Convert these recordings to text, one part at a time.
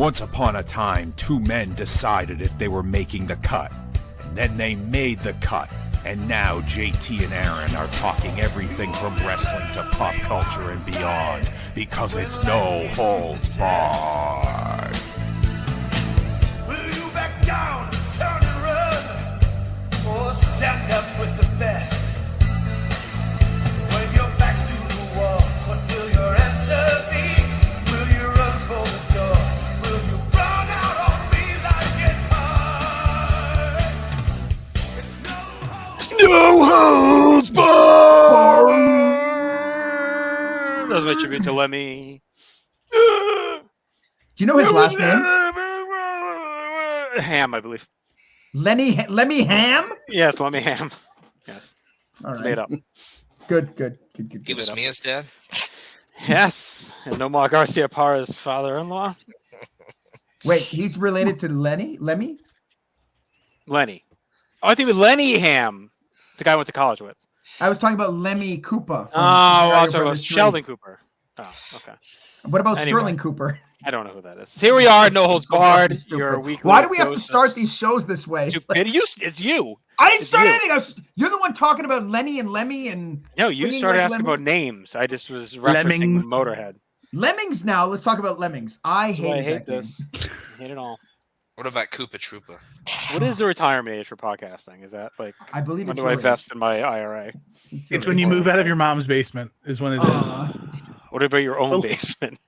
Once upon a time, two men decided if they were making the cut. Then they made the cut. And now JT and Aaron are talking everything from wrestling to pop culture and beyond, because it's no holds barred. Will you back down, turn and run, or stand up with the best? When your back's to the wall, what will your answer be? Will you run for the door? Will you run out on me like it's hard? It's No holds barred. That was my tribute to Lemmy. Do you know his last name? Ham, I believe. Lemmy Ham? Yes, Lemmy Ham. Yes. All It's right. made up. Good. He was Mia's dad. Yes. And Nomar Garcia Parra's father-in-law. Wait, he's related to Lemmy? Lenny. Oh, I think it was Lenny Ham. It's the guy I went to college with. I was talking about Lemmy Cooper. Oh, I was talking about Sheldon Cooper. Oh, okay. What about Anyway. Sterling Cooper? I don't know who that is. Here we are, No Holds Barred. Stupid. Your weekly Why do we have to dose start of these shows this way? stupidity. It's you. I didn't It's start you. anything. You're the one talking about Lenny and Lemmy and No, you swinging started like asking Lemmy. about names. I just was referencing Lemmings. Motorhead. Lemmings now. Let's talk about Lemmings. I That's why I hate hate that this. I hate it all. What about Koopa Troopa? What is the retirement age for podcasting? Is that like game. I believe when it's do I your vest age. in my IRA? It's when you move out of your mom's basement is when it is. What about your own Well- basement?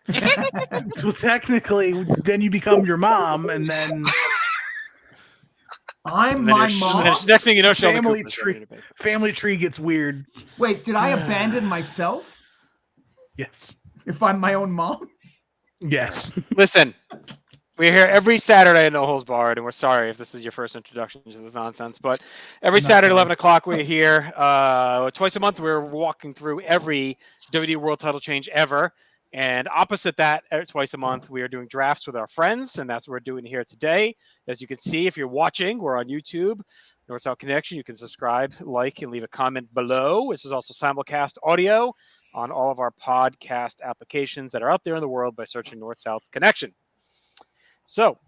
So technically, then you become your mom, and then I'm And then my your- mom. Next thing you know, Sheldon Family Cooper's tree. ready to pay. family tree gets weird. Wait, did I abandon myself Yes. if I'm my own mom? Yes. Listen, we're here every Saturday at No Holds Barred, and we're sorry if this is your first introduction to this nonsense, but every Not Saturday, sorry. 11 o'clock, we're here. Twice a month, we're walking through every WWE World Title change ever. And opposite that, twice a month, we are doing drafts with our friends, and that's what we're doing here today. As you can see, if you're watching, we're on YouTube, North South Connection. You can subscribe, like, and leave a comment below. This is also simulcast audio on all of our podcast applications that are out there in the world by searching North South Connection. So,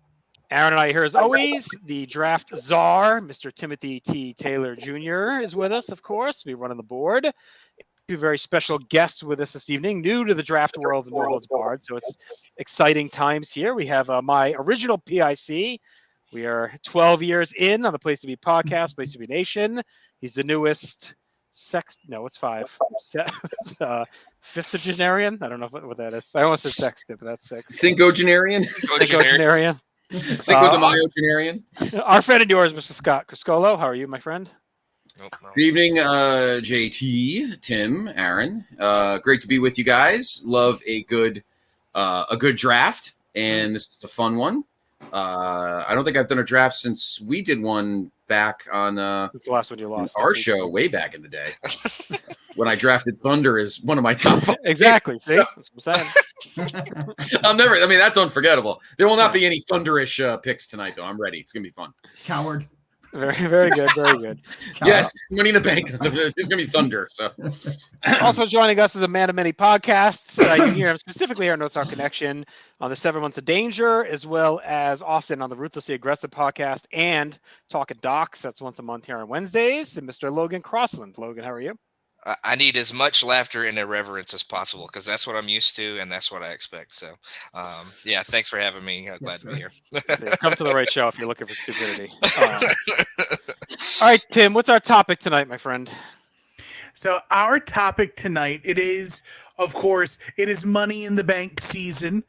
Aaron and I are here as always. The draft czar, Mr. Timothy T. Taylor Jr., is with us, of course. We run on the board. Two very special guests with us this evening, new to the draft world of No Holds Barred. So it's exciting times here. We have my original PIC. We are 12 years in on the Place to Be podcast, Place to Be Nation. He's the newest it's 5. Fifth Genarian? I don't know what that is. I almost said sextant, but that's 6. Cinquagenarian? Genarian. Cinco de Mayo Genarian? Our friend and yours, Mr. Scott Criscolo. How are you, my friend? Nope, no. Good evening, JT, Tim, Aaron. Great to be with you guys. Love a good draft, and this is a fun one. I don't think I've done a draft since we did one back on It's the last one you lost. our show way back in the day when I drafted Thunder as one of my top 5. Exactly. See? That's what I'm saying. That's unforgettable. There will not be any Thunderish picks tonight, though. I'm ready. It's going to be fun. Coward. Very, very good. Very good. Yes, Money in the Bank. It's going to be Thunder. So. Also joining us is a man of many podcasts. You hear him specifically here on North South Connection on the 7 Months of Danger, as well as often on the Ruthlessly Aggressive podcast and Talking Docs. That's once a month here on Wednesdays. And Mr. Logan Crossland. Logan, how are you? I need as much laughter and irreverence as possible because that's what I'm used to and that's what I expect. So, yeah, thanks for having me. Glad to be here. Come to the right show if you're looking for stupidity. All right, Tim, what's our topic tonight, my friend? So our topic tonight, it is Money in the Bank season.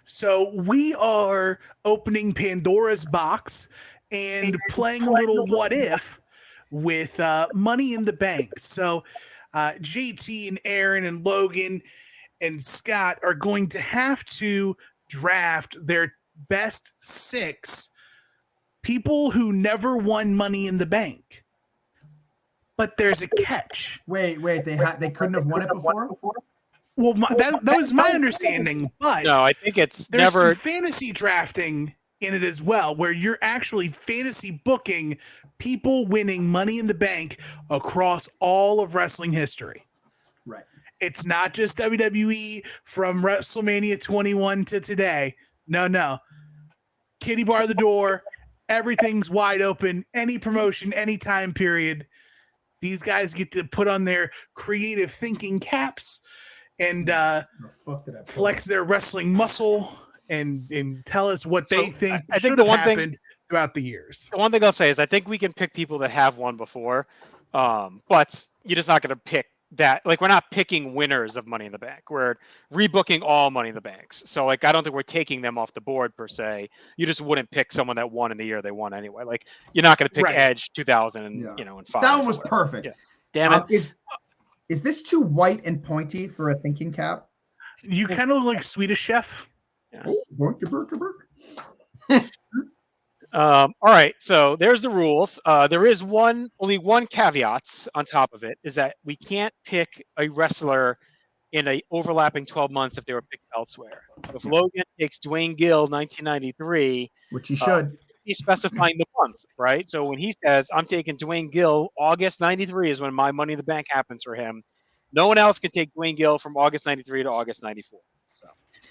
So we are opening Pandora's box and playing a little what if with Money in the Bank. So JT and Aaron and Logan and Scott are going to have to draft their best 6 people who never won Money in the Bank. But there's a catch. Wait. They couldn't have won it before? Well, that was my understanding, but No, I think it's there's never. some fantasy drafting in it as well, where you're actually fantasy booking people winning Money in the Bank across all of wrestling history. Right. It's not just WWE from WrestleMania 21 to today. No. kitty bar the door. Everything's wide open. Any promotion, any time period. These guys get to put on their creative thinking caps and flex their wrestling muscle and tell us what they think I think should the have one thing- happened throughout the years. The one thing I'll say is I think we can pick people that have won before, but you're just not going to pick that. Like, we're not picking winners of Money in the Bank. We're rebooking all Money in the Banks. So, like, I don't think we're taking them off the board per se. You just wouldn't pick someone that won in the year they won anyway. Like, you're not going to pick Right. Edge 2000 and Yeah. and 5. That one was or whatever. perfect. Yeah. Damn it. Is this too white and pointy for a thinking cap? You kind of look like Swedish Chef. Oh, burka, burka, burka. All right, so there's the rules. There is only one caveat on top of it, is that we can't pick a wrestler in a overlapping 12 months if they were picked elsewhere. If Logan takes Dwayne Gill 1993, Which he should. he's specifying the month, right? So when he says, I'm taking Dwayne Gill, August 93 is when my Money in the Bank happens for him. No one else can take Dwayne Gill from August 93 to August 94. So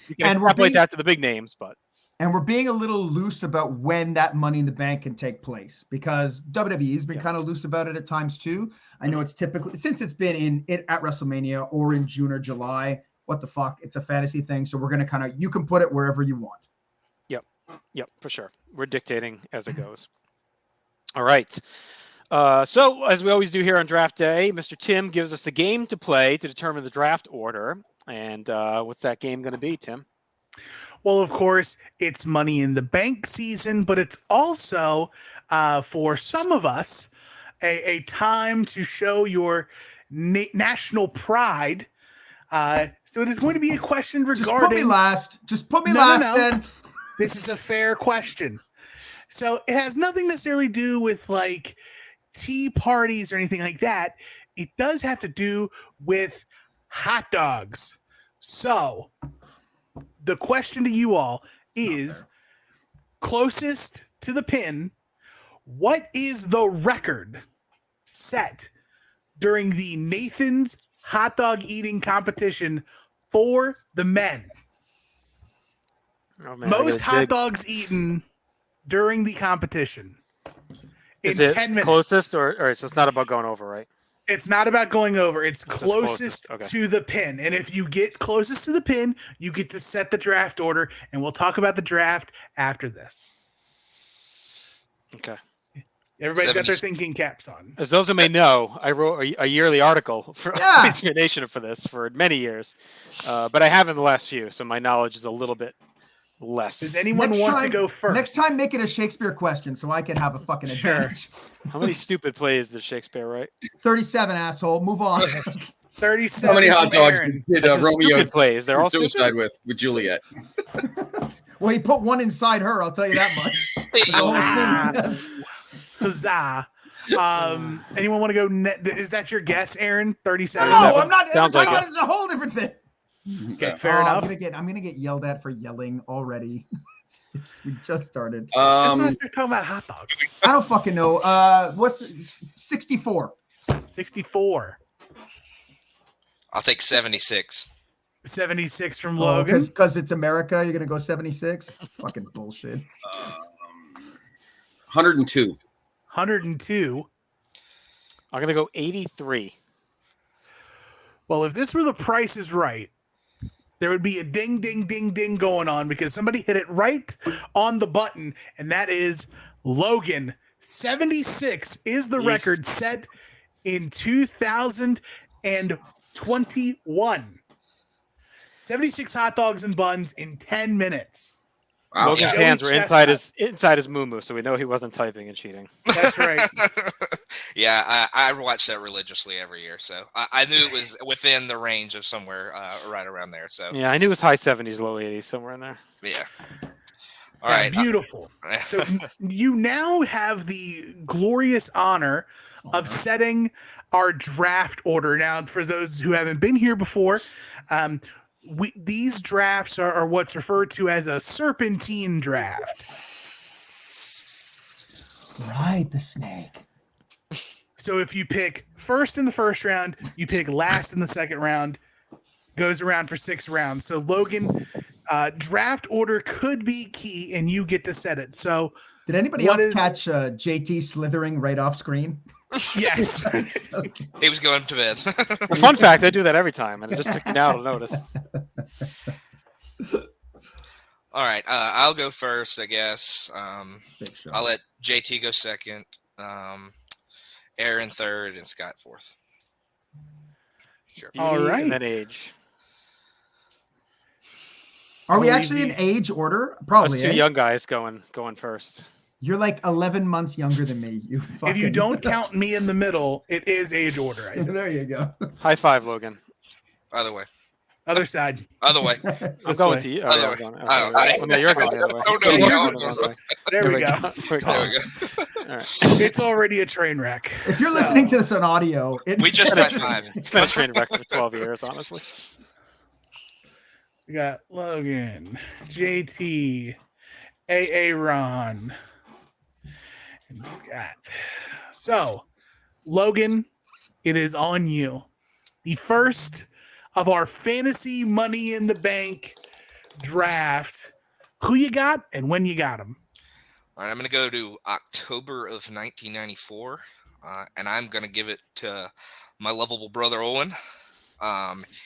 you can And we're extrapolate being- that to the big names, but And we're being a little loose about when that Money in the Bank can take place because WWE's been kind of loose about it at times too. I know it's typically, since it's been at WrestleMania or in June or July, what the fuck? It's a fantasy thing. So we're going to you can put it wherever you want. Yep, for sure. We're dictating as it goes. All right. So as we always do here on draft day, Mr. Tim gives us a game to play to determine the draft order. And what's that game going to be, Tim? Well, of course, it's Money in the Bank season, but it's also, for some of us, a time to show your national pride. So it is going to be a question regarding... Just put me last. Just put me No, last then. This is a fair question. So it has nothing necessarily to do with like tea parties or anything like that. It does have to do with hot dogs. So the question to you all is closest to the pin. What is the record set during the Nathan's hot dog eating competition for the men? Oh, man, Most I hot gotta dig. dogs eaten during the competition Is in it 10 minutes. closest or so it's not about going over, right? It's not about going over. It's It's just closest closest, okay. to the pin. And if you get closest to the pin, you get to set the draft order. And we'll talk about the draft after this. Okay. Everybody's got their 70s. thinking caps on. As those who may know, I wrote a yearly article for Yeah. Nation for this for many years, but I haven't the last few, so my knowledge is a little bit less. Does anyone want to go first? Next time, make it a Shakespeare question so I can have a fucking Sure. advantage. How many stupid plays did Shakespeare write? 37, asshole. Move on. 37. How many hot from dogs Aaron. did That's just Romeo stupid plays. They're all commit stupid. suicide with Juliet? Well, he put one inside her. I'll tell you that much. The whole scene. Huzzah. Anyone want to go? Is that your guess, Aaron? 37. No, I'm not. Sounds like it. It's a whole different thing. Okay, fair Oh, enough. I'm gonna get yelled at for yelling already. We just started. Just when I start talking about hot dogs. I don't fucking know. What's 64? 64. I'll take 76. 76 from Logan. Because it's America, you're gonna go 76? Fucking bullshit. 102. 102. I'm gonna go 83. Well, if this were The Price is Right, there would be a ding, ding, ding, ding going on because somebody hit it right on the button, and that is Logan. 76 is the Yeesh. record set in 2021. 76 hot dogs and buns in 10 minutes. Wow. Logan's Joey hands were Chestnut. inside his moo so we know he wasn't typing and cheating. That's right. Yeah, I watch that religiously every year, so I knew it was within the range of somewhere right around there. So Yeah, I knew it was high 70s, low 80s, somewhere in there. yeah. All right. Beautiful. So you now have the glorious honor of setting our draft order. Now, for those who haven't been here before, these drafts are what's referred to as a serpentine draft. Right, the snake. So if you pick first in the first round, you pick last in the second round, goes around for 6 rounds. So Logan, Draft order could be key, and you get to set it. So, Did anybody What else is- catch JT slithering right off screen? yes. Okay. He was going to bed. Well, fun fact, I do that every time, and it just took me now to notice. All right, I'll go first, I guess. Big shot. I'll let JT go second, Aaron third, and Scott fourth. Sure. All Beauty right. And then age. Are we Only actually in the- age order? Us Probably. two eh? young guys going first. You're like 11 months younger than me. You If fucking... you don't count me in the middle, it is age order. I think. There you go. High five, Logan. Other way. Other side. Other way. I'm This going way. to you. Other yeah, way. I'm going- Oh, well, no, you're going the other way. Oh, no, You're no, going no. the other way. There we go. There we There we go. go. All right. It's already a train wreck. If you're So, listening to this on audio, it... We just It's had five. been a train wreck for 12 years, honestly. we got Logan, JT, Ron, and Scott. So, Logan, it is on you. The first of our fantasy Money in the Bank draft. Who you got and when you got them? All right, I'm going to go to October of 1994, and I'm going to give it to my lovable brother Owen.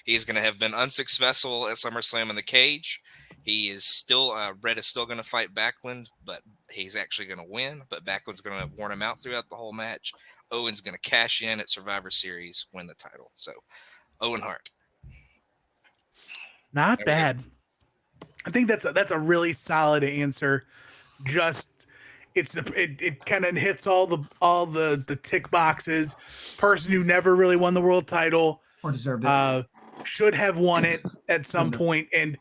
He's going to have been unsuccessful at SummerSlam in the cage. He is still, Red is still going to fight Backlund, but he's actually going to win. But Backlund's going to have worn him out throughout the whole match. Owen's going to cash in at Survivor Series, win the title. So, Owen Hart. Not There we go. bad. I think that's a really solid answer. Just it kind of hits all the tick boxes. Person who never really won the world title, Or deserved it. should have won it at some point. And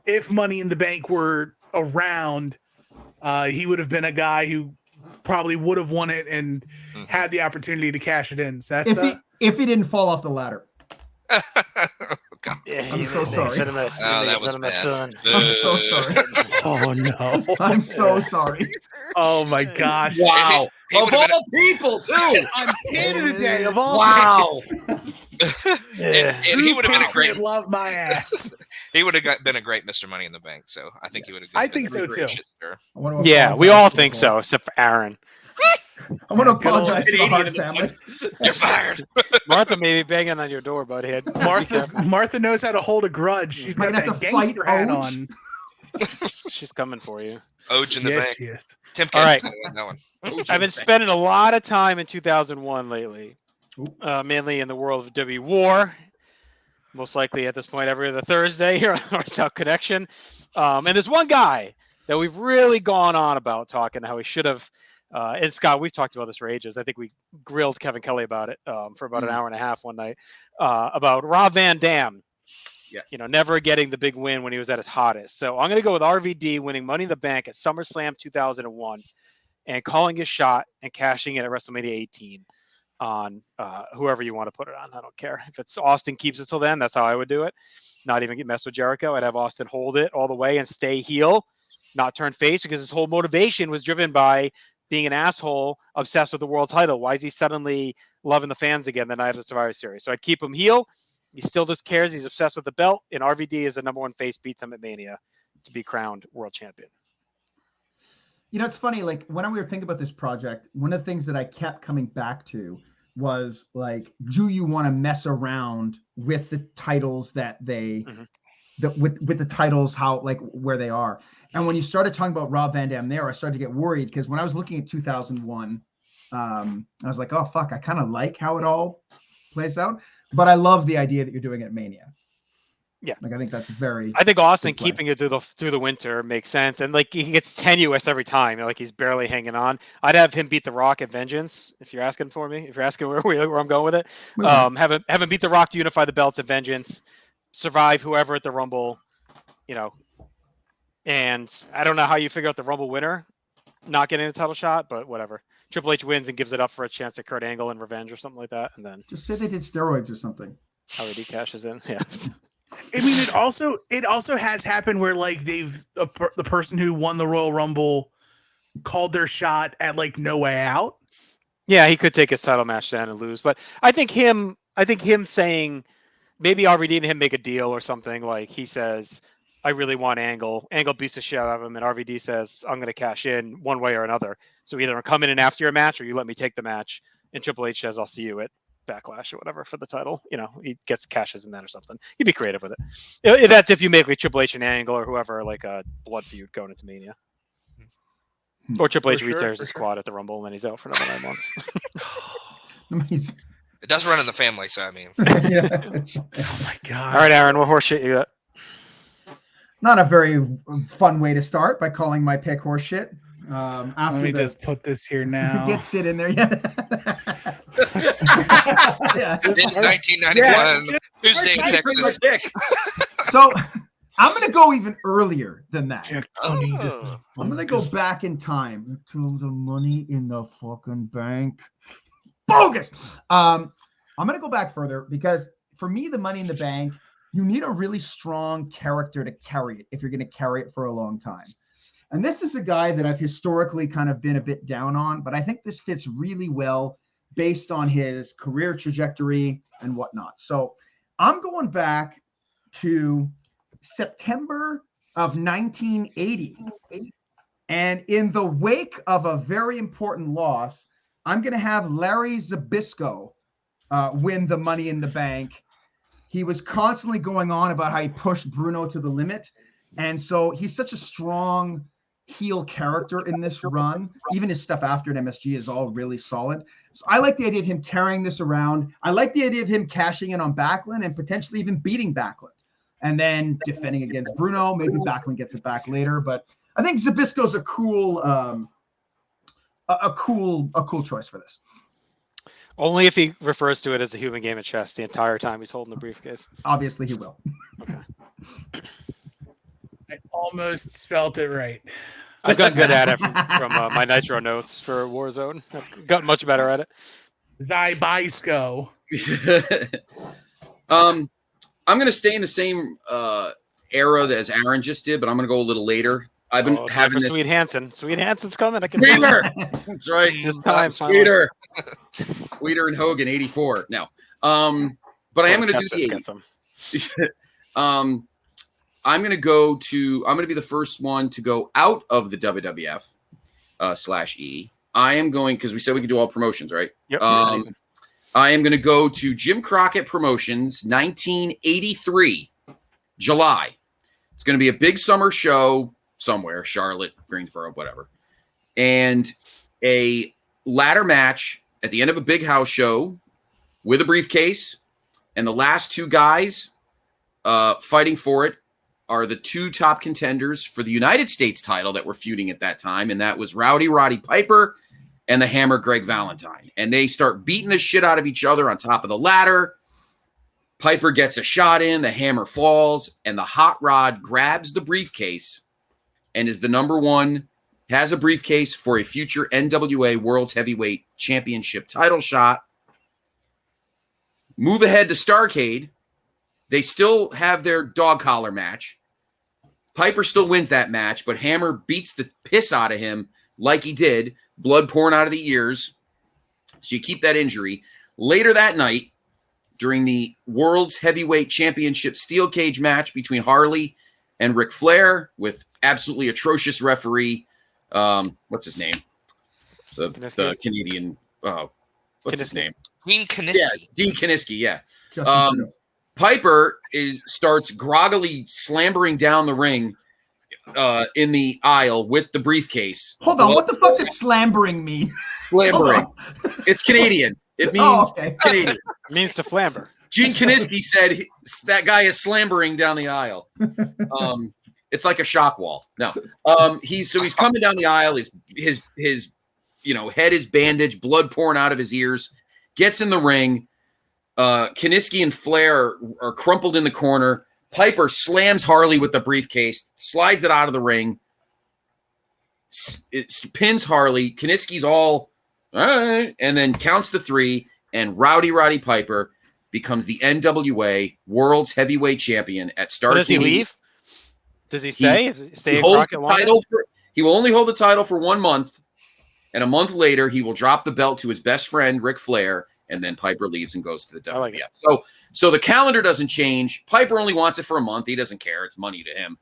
if Money in the Bank were around, he would have been a guy who probably would have won it and had the opportunity to cash it in. So that's if he didn't fall off the ladder. God. Yeah, I'm so sorry. Should have missed. Oh, that was Should have missed, bad. son. I'm so sorry. oh no. I'm so sorry. Oh my gosh. Wow. He Of would've been all people, too. On Canada Day of all Wow. days. Yeah. And he would have been a great. Patriot love my ass. He would have been a great Mr. Money in the Bank. So I think he would have. I think so, too. I want to Yeah, we apologize all to think the- so, except for Aaron. I want to Good old apologize to the Canadian Hart in the family. You're fired. Martha may be banging on your door, butthead. Martha knows how to hold a grudge. She's Might got have that to fight gangster hat Oj. on. She's coming for you. Oj in the Yes, bank. she is. Tim All right. Kennedy won that one. I've been spending a lot of time in 2001 lately, Ooh. mainly in the world of WWE War. Most likely at this point every other Thursday here on our South Connection. And there's one guy that we've really gone on about talking how he should have. And Scott, we've talked about this for ages. I think we grilled Kevin Kelly about it for about an hour and a half one night about Rob Van Dam. Yeah. You know, never getting the big win when he was at his hottest. So I'm going to go with RVD winning Money in the Bank at SummerSlam 2001 and calling his shot and cashing it at WrestleMania 18 on whoever you want to put it on. I don't care. If it's Austin keeps it till then, that's how I would do it. Not even get messed with Jericho. I'd have Austin hold it all the way and stay heel, not turn face, because his whole motivation was driven by being an asshole obsessed with the world title. Why is he suddenly loving the fans again the night of the Survivor Series? So I'd keep him heel. He still just cares. He's obsessed with the belt. And RVD is the number one face, beats him at Mania to be crowned world champion. You know, it's funny. Like when we were thinking about this project, one of the things that I kept coming back to was like, do you want to mess around with the titles that they, with the titles, how like where they are? And when you started talking about Rob Van Dam there, I started to get worried because when I was looking at 2001, I was like, oh fuck, I kind of like how it all plays out, but I love the idea that you're doing it at Mania. Yeah. Like I think that's very. I think Austin Good play. keeping it through the winter makes sense, and like he gets tenuous every time. Like he's barely hanging on. I'd have him beat The Rock at Vengeance if you're asking for me. If you're asking where I'm going with it, have him beat The Rock to unify the belts at Vengeance, survive whoever at the Rumble, you know. And I don't know how you figure out the Rumble winner not getting the title shot, but whatever. Triple H wins and gives it up for a chance at Kurt Angle and revenge or something like that, and then Just say they did steroids or something. RVD cashes in. Yeah. I mean, it also has happened where like the person who won the Royal Rumble called their shot at like No Way Out. Yeah, he could take his title match then and lose, but I think him saying maybe RVD and him make a deal or something. Like he says, I really want Angle. Angle beats the shit out of him, and RVD says, I'm going to cash in one way or another. So either I'm coming in after your match or you let me take the match. And Triple H says, I'll see you at Backlash or whatever for the title. He gets cashes in that or something. You'd be creative with it. That's if you make like Triple H and Angle or whoever, like a blood feud going into Mania. Or Triple H retires his squad at the Rumble and then he's out for another 9 months. It does run in the family, so I mean. Yeah. Oh my god! All right, Aaron, what horse shit you got? Not a very fun way to start by calling my pick horse shit. Let me just put this here now. Get sit in there, yeah. Yeah. Just In 1991, Tuesday in Texas. So I'm gonna go even earlier than that. Jack Tony, this is I'm gonna go back in time to the money in the fucking bank. Bogus. I'm gonna go back further because for me, the money in the bank, you need a really strong character to carry it if you're gonna carry it for a long time. And this is a guy that I've historically kind of been a bit down on, but I think this fits really well based on his career trajectory and whatnot. So I'm going back to September of 1980. And in the wake of a very important loss, I'm going to have Larry Zbyszko win the Money in the Bank. He was constantly going on about how he pushed Bruno to the limit. And so he's such a strong heel character in this run. Even his stuff after an MSG is all really solid. So I like the idea of him carrying this around. I like the idea of him cashing in on Backlund and potentially even beating Backlund and then defending against Bruno. Maybe Backlund gets it back later, but I think Zbyszko's a cool choice for this. Only if he refers to it as a human game of chess the entire time he's holding the briefcase. Obviously he will. Okay. I almost spelt it right. I've gotten good at it from my Nitro notes for Warzone. I've gotten much better at it. Zybisco. I'm going to stay in the same era as Aaron just did, but I'm going to go a little later. I've been having this. Sweet Hansen. Sweet Hansen's coming. I can Sweeter. That's right. This time, Sweeter. Sweeter and Hogan, 84. No. But I am going to do the 8. I'm going to be the first one to go out of the WWF /E. I am going, because we said we could do all promotions, right? Yep. I am going to go to Jim Crockett Promotions, 1983, July. It's going to be a big summer show somewhere, Charlotte, Greensboro, whatever. And a ladder match at the end of a big house show with a briefcase. And the last two guys fighting for it are the two top contenders for the United States title that were feuding at that time. And that was Rowdy Roddy Piper and the Hammer Greg Valentine. And they start beating the shit out of each other on top of the ladder. Piper gets a shot in, the Hammer falls, and the Hot Rod grabs the briefcase and is the number one, has a briefcase for a future NWA World's Heavyweight Championship title shot. Move ahead to Starrcade. They still have their dog collar match. Piper still wins that match, but Hammer beats the piss out of him like he did, blood pouring out of the ears. So you keep that injury. Later that night, during the World's Heavyweight Championship steel cage match between Harley and Ric Flair with absolutely atrocious referee, what's his name? The Canadian, what's his name? Dean Kiniski. Yeah, Dean Kiniski, yeah. Piper starts groggily slambering down the ring in the aisle with the briefcase. Hold on, what the fuck does slambering mean? Slambering. It's Canadian. It means okay. It's Canadian. It means to flamber. Gene Kiniski said that guy is slambering down the aisle. It's like a shock wall. No. He's coming down the aisle. His head is bandaged, blood pouring out of his ears. Gets in the ring. Kiniski and Flair are crumpled in the corner. Piper slams Harley with the briefcase, slides it out of the ring. It pins Harley. Kiniski's all right, and then counts to 3, and Rowdy Roddy Piper becomes the NWA World's Heavyweight Champion at Starrcade. Does he leave? Does he stay? Is he stay in holds Crockett the longer? title he will only hold the title for 1 month, and a month later he will drop the belt to his best friend Ric Flair, and then Piper leaves and goes to the WWF. I like it. So the calendar doesn't change. Piper only wants it for a month. He doesn't care. It's money to him.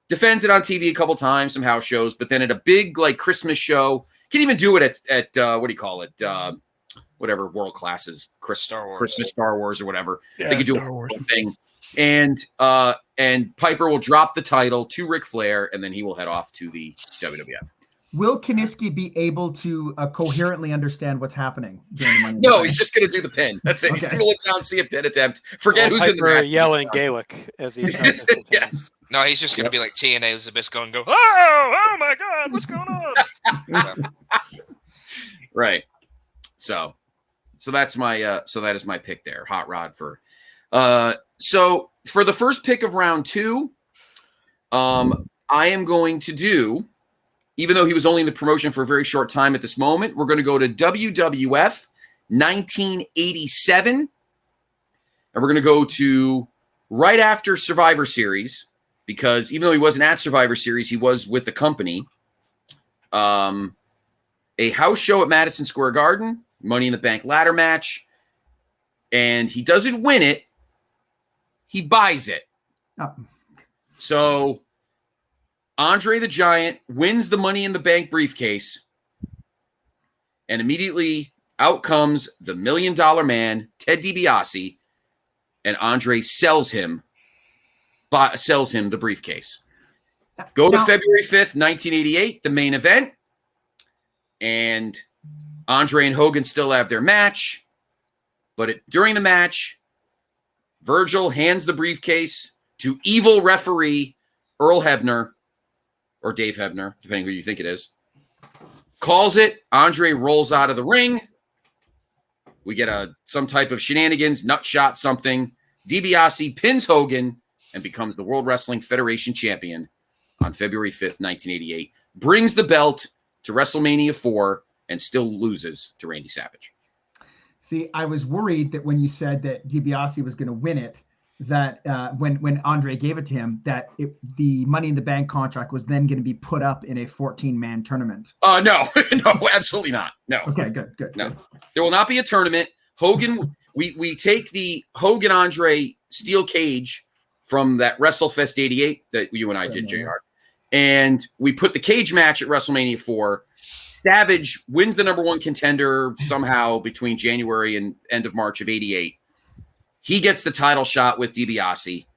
Defends it on TV a couple times, some house shows, but then at a big like Christmas show, can even do it at what do you call it? Whatever world class is, Christmas Star Wars or whatever. Yeah, they could do Star Wars a thing. And Piper will drop the title to Ric Flair, and then he will head off to the WWF. Will Kiniski be able to coherently understand what's happening during the Money in the No, Bank? he's just going to do the pin. That's it. He's Okay. going to look down, see a pin attempt. Forget who's in the Piper match. yelling Gaelic as he Yes. No, he's just going to be like TNA Elizabeth going, oh my God, what's going on? Right. So that's my so that is my pick there. Hot Rod for so for the first pick of round 2, I am going to do, even though he was only in the promotion for a very short time at this moment, we're going to go to WWF 1987. And we're going to go to right after Survivor Series, because even though he wasn't at Survivor Series, he was with the company. A house show at Madison Square Garden, Money in the Bank ladder match, and he doesn't win it. He buys it. Oh. So Andre the Giant wins the Money in the Bank briefcase, and immediately out comes the $1 Million Man, Ted DiBiase, and Andre sells him the briefcase. Go to February 5th, 1988, the main event, and Andre and Hogan still have their match, but during the match, Virgil hands the briefcase to evil referee Earl Hebner, or Dave Hebner, depending who you think it is. Calls it. Andre rolls out of the ring. We get some type of shenanigans, nut shot, something. DiBiase pins Hogan and becomes the World Wrestling Federation champion on February 5th, 1988. Brings the belt to WrestleMania 4 and still loses to Randy Savage. See, I was worried that when you said that DiBiase was going to win it, that when Andre gave it to him, that the Money in the Bank contract was then going to be put up in a 14-man tournament. No, no, absolutely not. No. Okay, good. No, good. there will not be a tournament. Hogan, we take the Hogan Andre steel cage from that WrestleFest 88 that you and I did, JR, and we put the cage match at WrestleMania 4. Savage wins the number 1 contender somehow between January and end of March of 88. He gets the title shot with DiBiase,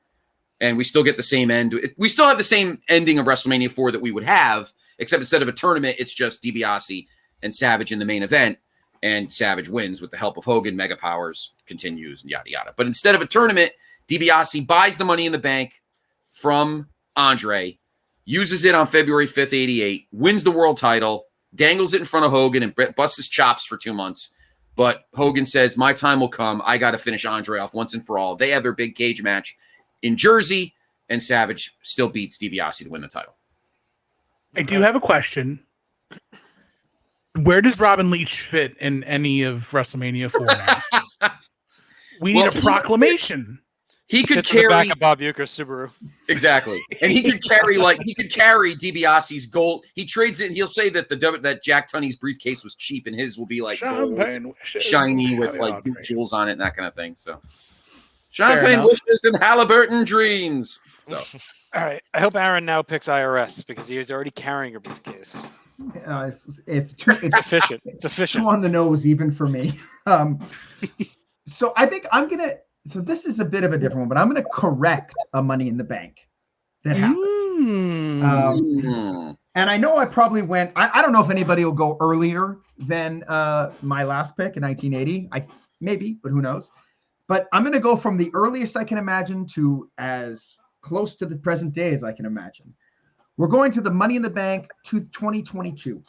and we still get the same end. We still have the same ending of WrestleMania 4 that we would have, except instead of a tournament, it's just DiBiase and Savage in the main event, and Savage wins with the help of Hogan. Mega Powers continues, and yada, yada. But instead of a tournament, DiBiase buys the Money in the Bank from Andre, uses it on February 5th, 88, wins the world title, dangles it in front of Hogan, and busts his chops for 2 months. But Hogan says, my time will come. I got to finish Andre off once and for all. They have their big cage match in Jersey, and Savage still beats DiBiase to win the title. I do have a question. Where does Robin Leach fit in any of WrestleMania 4 now? We need a proclamation. He could It's in the carry back of Bob Uecker's Subaru. exactly, and he could carry DiBiase's gold. He trades it. And he'll say that that Jack Tunney's briefcase was cheap, and his will be like gold, shiny with like jewels on it and that kind of thing. So champagne wishes and Halliburton dreams. So All right. I hope Aaron now picks IRS because he is already carrying a briefcase. It's efficient. It's efficient. too on the nose even for me. So I think I'm gonna. So this is a bit of a different one, but I'm gonna correct a Money in the Bank that happened. And I know I probably went. I don't know if anybody will go earlier than my last pick in 1980. Maybe, but who knows? But I'm gonna go from the earliest I can imagine to as close to the present day as I can imagine. We're going to the Money in the Bank to 2022.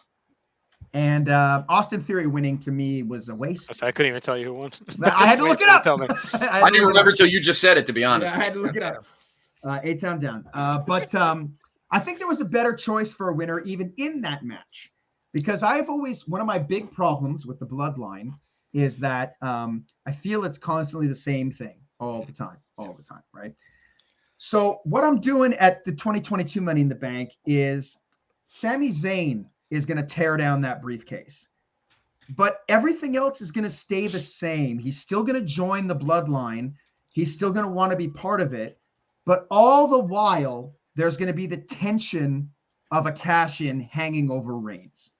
And Austin Theory winning to me was a waste. I couldn't even tell you who won. I had to look it up. Tell me. I didn't remember until you just said it, to be honest. Yeah, I had to look it up. 8-town down. But I think there was a better choice for a winner even in that match. Because one of my big problems with the Bloodline is that I feel it's constantly the same thing all the time, right? So what I'm doing at the 2022 Money in the Bank is Sami Zayn is going to tear down that briefcase. but everything else is going to stay the same. He's still going to join the bloodline. He's still going to want to be part of it. But all the while, there's going to be the tension of a cash-in hanging over Reigns.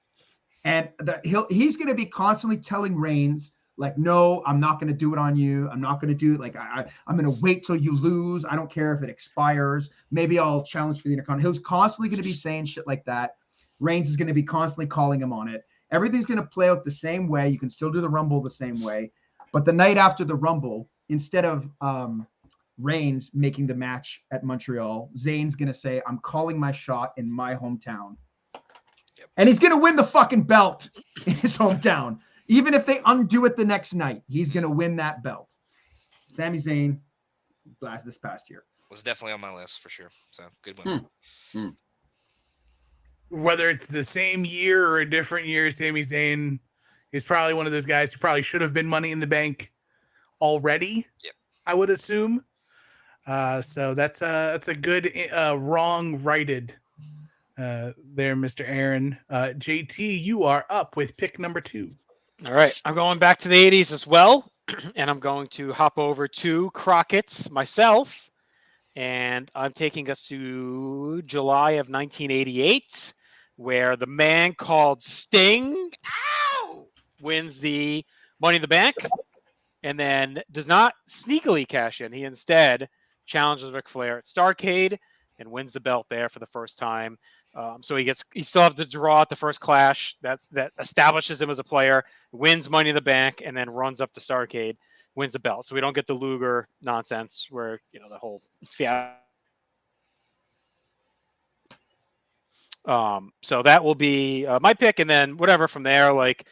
And he's going to be constantly telling Reigns, like, no, I'm not going to do it on you. I'm not going to do it. Like, I'm going to wait till you lose. I don't care if it expires. Maybe I'll challenge for the Intercontinental. He's constantly going to be saying shit like that. Reigns is going to be constantly calling him on it. Everything's going to play out the same way. You can still do the Rumble the same way. But the night after the Rumble, instead of Reigns making the match at Montreal, Zayn's going to say, I'm calling my shot in my hometown. Yep. And he's going to win the fucking belt in his hometown. Even if they undo it the next night, he's going to win that belt. Sami Zayn, this past year. Was definitely on my list for sure. So good one. Whether it's the same year or a different year, Sami Zayn is probably one of those guys who probably should have been Money in the Bank already. Yep. I would assume. So that's a good wrong righted there, Mr. Aaron. JT, you are up with pick number 2. All right, I'm going back to the 80s as well, and I'm going to hop over to Crockett's myself, and I'm taking us to July of 1988, where the man called Sting wins the Money in the Bank, and then does not sneakily cash in. He instead challenges Ric Flair at Starrcade and wins the belt there for the first time. So he still has to draw at the first clash. That establishes him as a player, wins Money in the Bank, and then runs up to Starrcade, wins the belt. So we don't get the Luger nonsense where, the whole fiasco. So that will be my pick. And then whatever from there, like,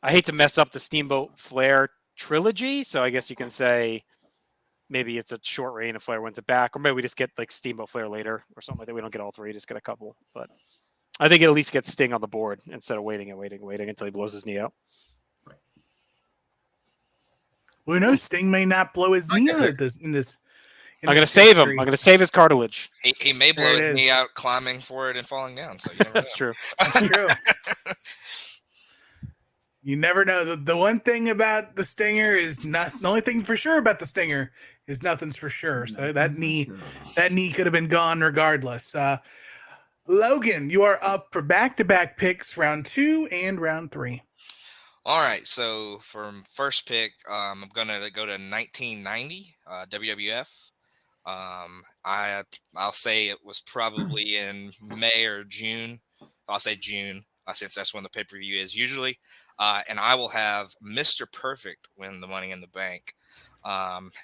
I hate to mess up the Steamboat Flair trilogy. So I guess you can say maybe it's a short reign if Flair wins it back, or maybe we just get like Steamboat Flair later or something like that. We don't get all 3, just get a couple. But I think it at least gets Sting on the board instead of waiting until he blows his knee out. We know Sting may not blow his knee out in this. I'm going to save him. I'm going to save his cartilage. He may blow his knee out climbing for it and falling down. So you never That's true. That's true. You never know. The one thing about the Stinger is not the only thing for sure about the Stinger is nothing's for sure. So that knee could have been gone regardless. Logan, you are up for back-to-back picks, round 2 and round 3. All right. So for first pick, I'm gonna go to 1990 WWF. I'll say it was probably in May or June. I'll say June, since that's when the pay-per-view is usually. And I will have Mr. Perfect win the Money in the Bank.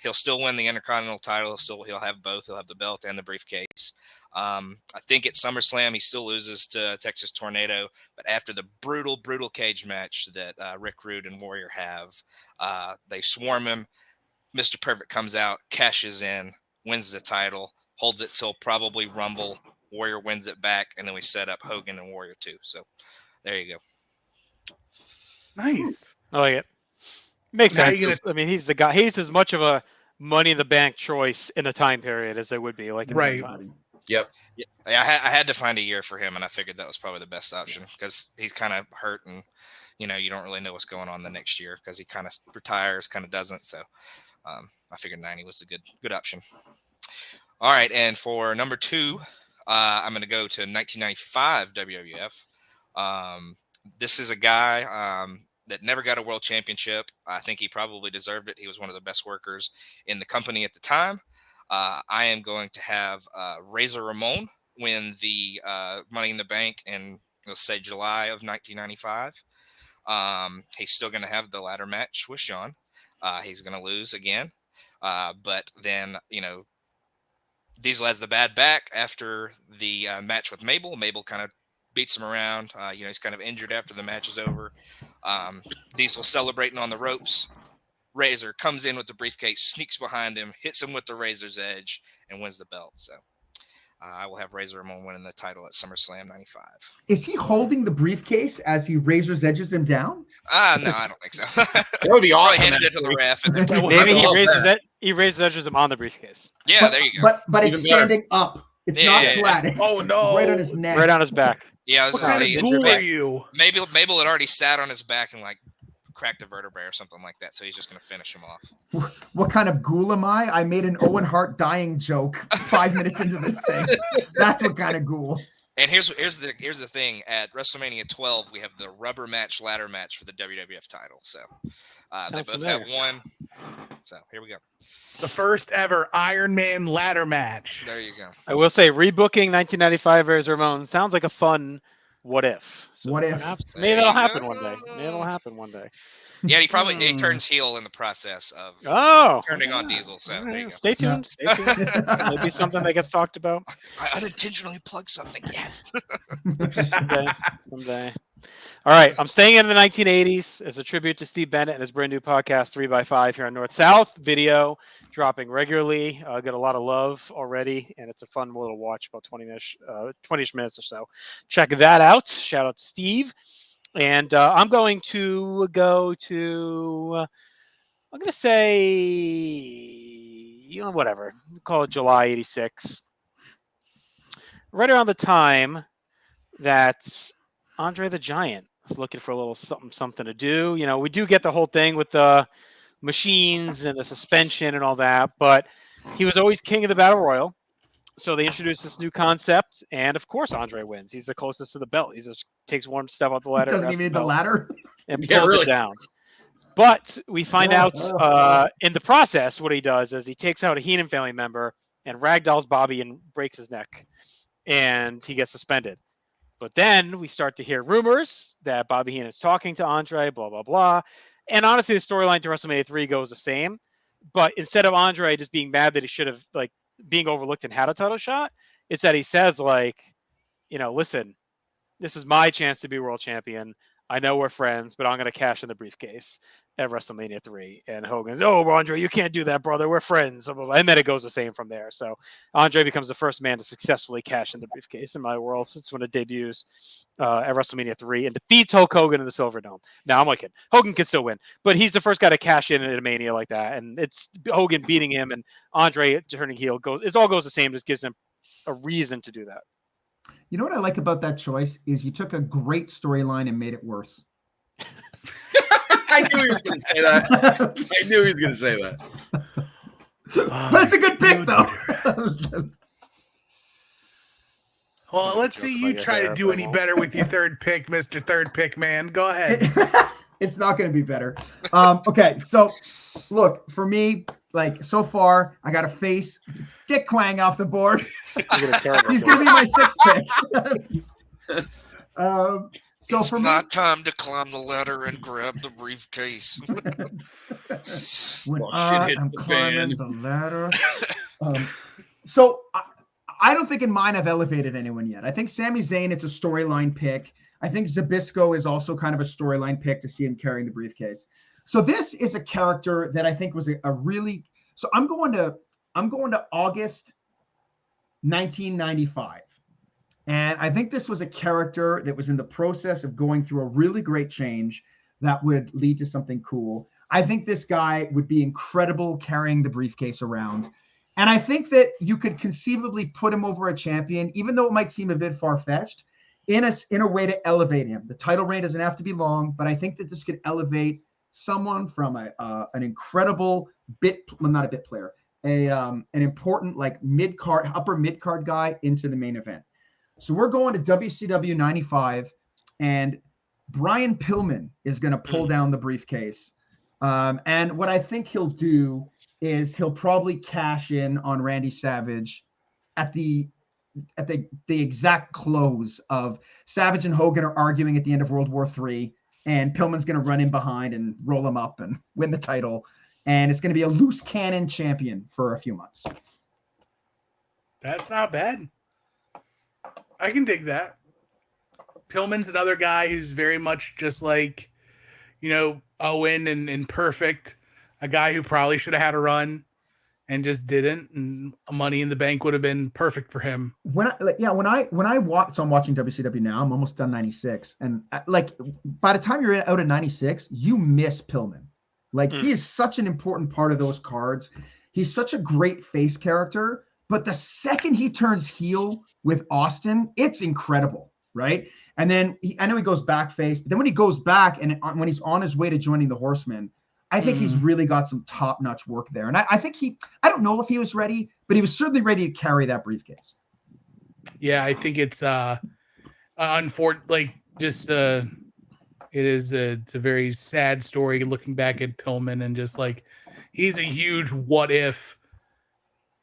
He'll still win the Intercontinental title. He'll have both. He'll have the belt and the briefcase. I think at SummerSlam he still loses to Texas Tornado, but after the brutal cage match that Rick Rude and Warrior have, they swarm him. Mr. Perfect comes out, cashes in, wins the title, holds it till probably Rumble. Warrior wins it back, and then we set up Hogan and Warrior 2. So there you go. Nice. I like it. Makes Now sense. I mean, he's the guy. He's as much of a Money in the Bank choice in a time period as there would be. Like in Right. that time. Yep. Yeah, I had to find a year for him, and I figured that was probably the best option because he's kind of hurt, and you don't really know what's going on the next year because he kind of retires, kind of doesn't. So I figured 90 was the good option. All right, and for number 2, I'm going to go to 1995 WWF. This is a guy that never got a world championship. I think he probably deserved it. He was one of the best workers in the company at the time. I am going to have Razor Ramon win the Money in the Bank in, let's say, July of 1995. He's still going to have the ladder match with Shawn. He's going to lose again. But then, Diesel has the bad back after the match with Mabel. Mabel kind of beats him around. He's kind of injured after the match is over. Diesel celebrating on the ropes. Razor comes in with the briefcase, sneaks behind him, hits him with the Razor's Edge, and wins the belt. So I will have Razor Ramon winning the title at SummerSlam 95. Is he holding the briefcase as he Razor's edges him down? No, I don't think so. That would be awesome. Handed it to the ref. And then, Maybe Well he raises edges him on the briefcase. yeah, there you go. But it's Even better. standing up. It's Yeah, not yeah, flat. yeah. It's Oh, no. right on his neck. Right on his back. Yeah, I was What going to kind say, of ghoul are you? Mabel had already sat on his back and cracked a vertebrae or something like that. So he's just going to finish him off. What kind of ghoul am I? I made an Owen Hart dying joke 5 minutes into this thing. That's what kind of ghoul. And here's the thing. At WrestleMania 12, we have the rubber match ladder match for the WWF title. So they both have one. So here we go. The first ever Iron Man ladder match. There you go. I will say, rebooking 1995 Razor Ramon sounds like a fun what if. So What if? Maybe that'll happen one day. Maybe it'll happen one day. Yeah, he turns heel in the process of turning on Diesel. So there you go. Stay tuned. Stay tuned. Maybe something that gets talked about. I unintentionally plugged something. Yes. Someday. All right, I'm staying in the 1980s as a tribute to Steve Bennett and his brand new podcast 3x5 here on North South. Video dropping regularly. Got a lot of love already, and it's a fun little watch, about 20-ish minutes or so. Check that out. Shout out to Steve. And I'm going to go to, I'm going to say, whatever. Call it July 86. Right around the time that Andre the Giant was looking for a little something to do. We do get the whole thing with the machines and the suspension and all that, but he was always king of the Battle Royal. So they introduced this new concept, and of course Andre wins. He's the closest to the belt. He just takes one step up the ladder. Doesn't even need the ladder. And pulls it down. But we find out in the process what he does is he takes out a Heenan family member and ragdolls Bobby and breaks his neck, and he gets suspended. But then we start to hear rumors that Bobby Heenan is talking to Andre, blah, blah, blah. And honestly, the storyline to WrestleMania 3 goes the same. But instead of Andre just being mad that he should have, being overlooked and had a title shot, it's that he says, listen, this is my chance to be world champion. I know we're friends, but I'm going to cash in the briefcase at WrestleMania 3. And Hogan's, Andre, you can't do that, brother. We're friends. And then it goes the same from there. So Andre becomes the first man to successfully cash in the briefcase in my world since when it debuts at WrestleMania 3 and defeats Hulk Hogan in the Silver Dome. Now, I'm kidding. Hogan can still win, but he's the first guy to cash in at a Mania like that. And it's Hogan beating him and Andre turning heel. It all goes the same, just gives him a reason to do that. You know what I like about that choice is you took a great storyline and made it worse. I knew he was going to say that. But it's a good pick, though. Well, let's see you try to do any better with your third pick, Mr. Third Pick Man. Go ahead. It's not going to be better. Okay, so look, for me, so far, I got a face. It's Dick Quang off the board. He's going to be my sixth pick. So it's for not time to climb the ladder and grab the briefcase. When I am climbing the ladder. So I don't think in mine I've elevated anyone yet. I think Sami Zayn, it's a storyline pick. I think Zbyszko is also kind of a storyline pick to see him carrying the briefcase. So this is a character that I think was a really. So I'm going to August 1995. And I think this was a character that was in the process of going through a really great change that would lead to something cool. I think this guy would be incredible carrying the briefcase around. And I think that you could conceivably put him over a champion, even though it might seem a bit far-fetched, in a way to elevate him. The title reign doesn't have to be long, but I think that this could elevate someone from an incredible not a bit player, an important mid-card, upper mid-card guy into the main event. So we're going to WCW 95, and Brian Pillman is going to pull down the briefcase. And what I think he'll do is he'll probably cash in on Randy Savage at the exact close of Savage and Hogan are arguing at the end of World War III, and Pillman's going to run in behind and roll him up and win the title. And it's going to be a loose cannon champion for a few months. That's not bad. I can dig that. Pillman's another guy who's very much just like, Owen and perfect. A guy who probably should have had a run and just didn't. And Money in the Bank would have been perfect for him. When I watch, so I'm watching WCW now. I'm almost done 96, and by the time you're out of 96, you miss Pillman. He is such an important part of those cards. He's such a great face character. But the second he turns heel with Austin, it's incredible, right? And then I know he goes back face, but then when he goes back and when he's on his way to joining the Horsemen, I think he's really got some top-notch work there. And I think I don't know if he was ready, but he was certainly ready to carry that briefcase. Yeah, I think it's unfortunate. Like, just it's a very sad story looking back at Pillman, and just like he's a huge what if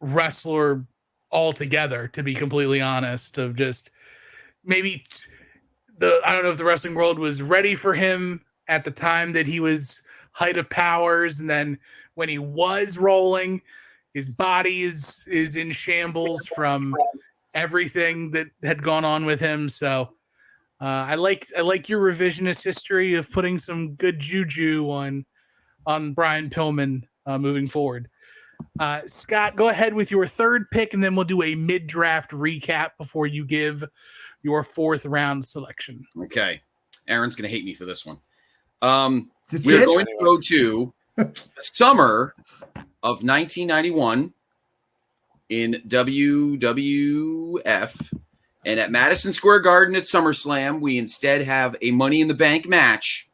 wrestler altogether, to be completely honest. Of just maybe I don't know if the wrestling world was ready for him at the time that he was height of powers, and then when he was rolling, his body is in shambles from everything that had gone on with him. So I like your revisionist history of putting some good juju on Brian Pillman moving forward. Scott, go ahead with your third pick, and then we'll do a mid-draft recap before you give your fourth round selection. Okay. Aaron's going to hate me for this one. Is We're it? going to go to the summer of 1991 in WWF. And at Madison Square Garden at SummerSlam, we instead have a Money in the Bank match.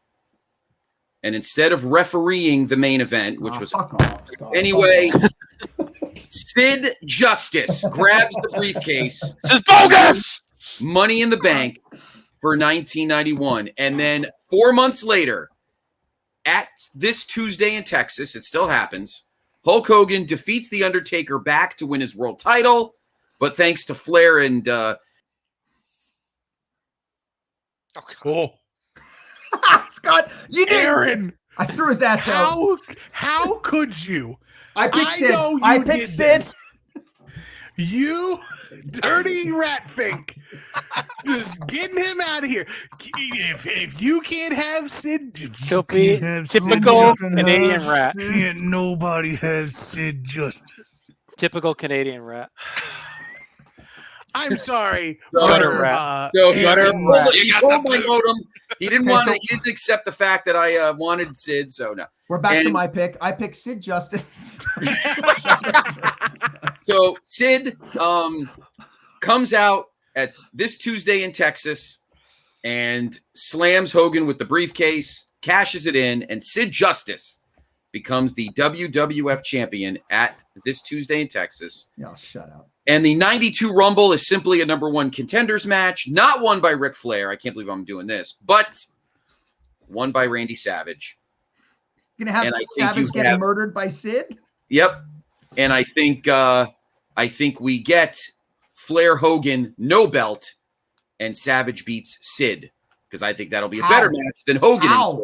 And instead of refereeing the main event, which was fuck off, Scott. anyway, Sid Justice grabs the briefcase. This is bogus. Money in the Bank for 1991. And then 4 months later, at this Tuesday in Texas, it still happens, Hulk Hogan defeats The Undertaker back to win his world title. But thanks to Flair and Cool. Scott, you did. Aaron, I threw his ass out. how could you? I picked Sid. know you I picked did Sid. this. You dirty rat fink. Just getting him out of here. If you can't have Sid, Filthy, typical Canadian rat. Can't nobody have Sid Justice. Typical Canadian rat. I'm sorry. Gutter rat. so Aaron- he told my modem. He didn't he didn't accept the fact that I wanted Sid, so no. We're back to And- my pick. I picked Sid Justice. So Sid comes out at this Tuesday in Texas and slams Hogan with the briefcase, cashes it in, and Sid Justice becomes the WWF champion at this Tuesday in Texas. Yeah, shut up. And the 92 Rumble is simply a number one contenders match, not won by Ric Flair. I can't believe I'm doing this, but won by Randy Savage. You're gonna have And I think Savage you get have- murdered by Sid? Yep. And I think we get Flair Hogan no belt, and Savage beats Sid, because I think that'll be a better match than Hogan and Sid.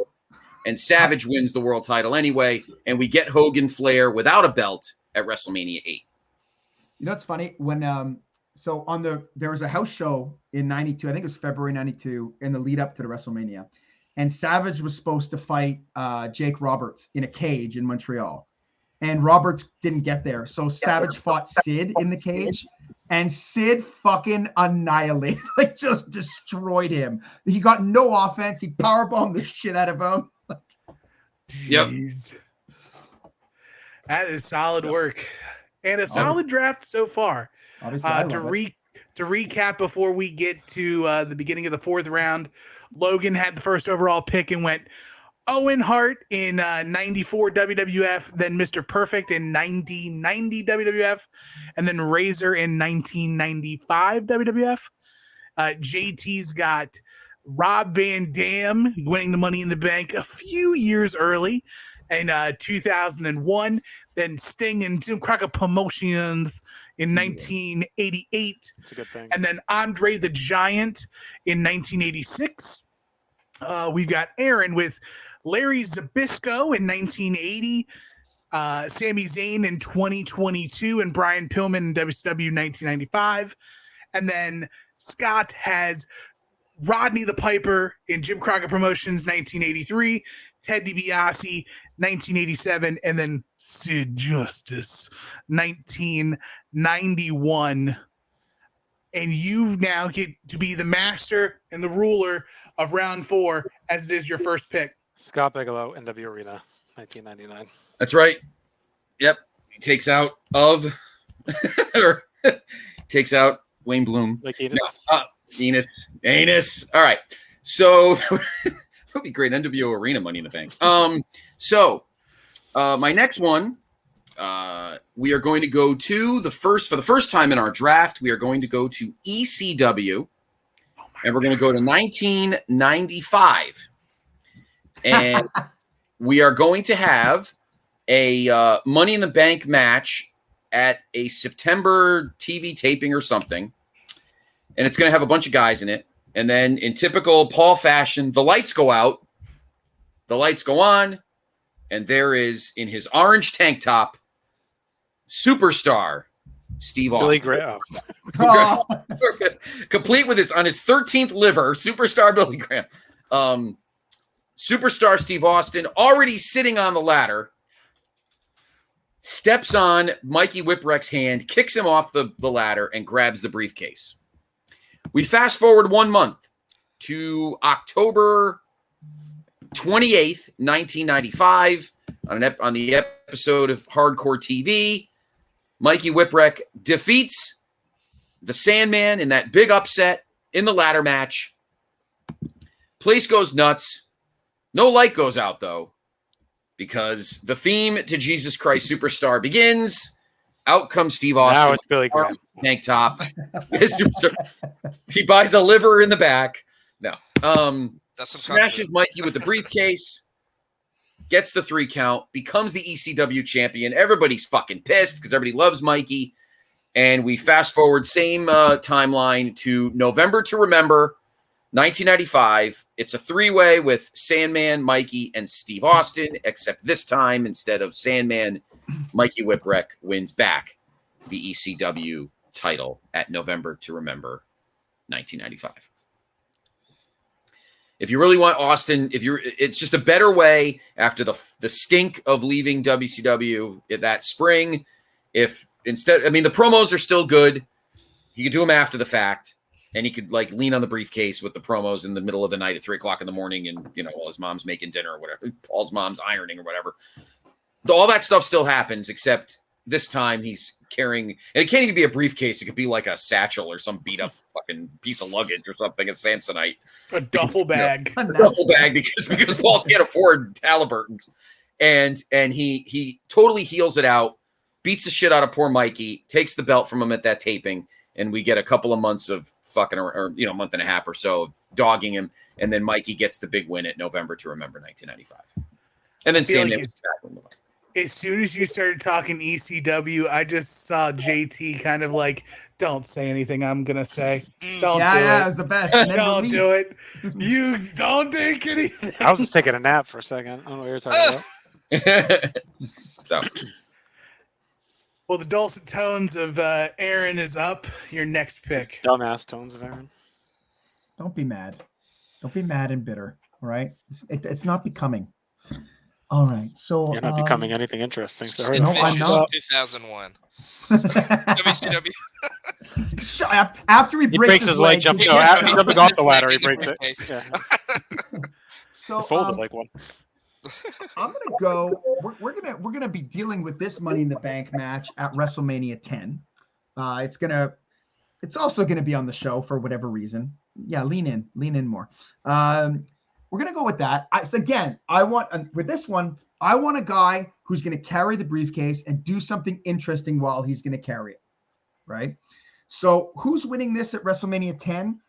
And Savage wins the world title anyway, and we get Hogan Flair without a belt at WrestleMania 8. You know what's funny? When there was a house show in 92, I think it was February 92, in the lead up to the WrestleMania. And Savage was supposed to fight Jake Roberts in a cage in Montreal. And Roberts didn't get there. So Savage fought Sid in the cage. And Sid fucking annihilated, like just destroyed him. He got no offense. He powerbombed the shit out of him. Yep. Jeez. That is solid work. And a solid draft so far. Obviously, I To love it. recap before we get to the beginning of the fourth round, Logan had the first overall pick and went Owen Hart in 94 WWF, then Mr. Perfect in 90 WWF, and then Razor in 1995 WWF. JT's got Rob Van Dam winning the Money in the Bank a few years early in 2001. Then Sting and Jim Crockett Promotions in 1988. It's a good thing. And then Andre the Giant in 1986. We've got Aaron with Larry Zbyszko in 1980. Sami Zayn in 2022. And Brian Pillman in WCW 1995. And then Scott has Rodney the Piper in Jim Crockett Promotions 1983. Ted DiBiase 1987, and then Sid Justice 1991. And you now get to be the master and the ruler of round 4, as it is your first pick. Scott Bigelow, NW Arena, 1999. That's right. Yep. He takes out or takes out Wayne Bloom. Like he No, Anus. All right. So that would be great. NWO Arena Money in the Bank. So my next one, we are going to go to for the first time in our draft, we are going to go to ECW, and we're going to go to 1995. And we are going to have a Money in the Bank match at a September TV taping or something. And it's going to have a bunch of guys in it. And then in typical Paul fashion, the lights go out, the lights go on, and there is, in his orange tank top, superstar Steve Billy Austin. Graham. Complete with on his 13th liver, superstar Billy Graham. Superstar Steve Austin, already sitting on the ladder, steps on Mikey Whipwreck's hand, kicks him off the ladder, and grabs the briefcase. We fast forward 1 month to October 28th, 1995, on the episode of Hardcore TV. Mikey Whipwreck defeats the Sandman in that big upset in the ladder match. Place goes nuts. No light goes out, though, because the theme to Jesus Christ Superstar begins. Out comes Steve Austin. Now it's Billy Graham. Tank top. He buys a liver in the back. No. That's some Smashes Mikey with the briefcase. Gets the 3 count. Becomes the ECW champion. Everybody's fucking pissed because everybody loves Mikey. And we fast forward same timeline to November to Remember, 1995. It's a 3-way with Sandman, Mikey, and Steve Austin, except this time, instead of Sandman, Mikey Whipwreck wins back the ECW title at November to Remember 1995. If you really want Austin, it's just a better way after the stink of leaving WCW that spring. If instead, the promos are still good. You could do them after the fact, and he could like lean on the briefcase with the promos in the middle of the night at 3 o'clock in the morning, and while his mom's making dinner or whatever, Paul's mom's ironing or whatever. All that stuff still happens, except this time he's carrying, and it can't even be a briefcase. It could be like a satchel or some beat up fucking piece of luggage or something, a Samsonite. A duffel bag. A duffel bag because Paul can't afford Halliburton's. And he totally heels it out, beats the shit out of poor Mikey, takes the belt from him at that taping, and we get a couple of months of fucking, or a month and a half or so of dogging him, and then Mikey gets the big win at November to Remember 1995. And then Sam as soon as you started talking ECW, I just saw JT kind of like, don't say anything I'm going to say. Don't do it. It was the best. Don't do it. You don't take anything. I was just taking a nap for a second. I don't know what you're talking about. So, Well, the dulcet tones of Aaron is up. Your next pick. Dumbass tones of Aaron. Don't be mad. Don't be mad and bitter. All right. It's not becoming. All right. So You're not becoming anything interesting. So Sid No, I'm Vicious, not. 2001. WCW. After he he breaks his leg jumping. No, after jumping off the ladder, he breaks it. Yeah. So He folded like one. I'm gonna go. We're gonna be dealing with this Money in the Bank match at WrestleMania 10. It's also gonna be on the show for whatever reason. Yeah, lean in more. We're gonna go with that. With this one, I want a guy who's gonna carry the briefcase and do something interesting while he's gonna carry it, right? So who's winning this at WrestleMania 10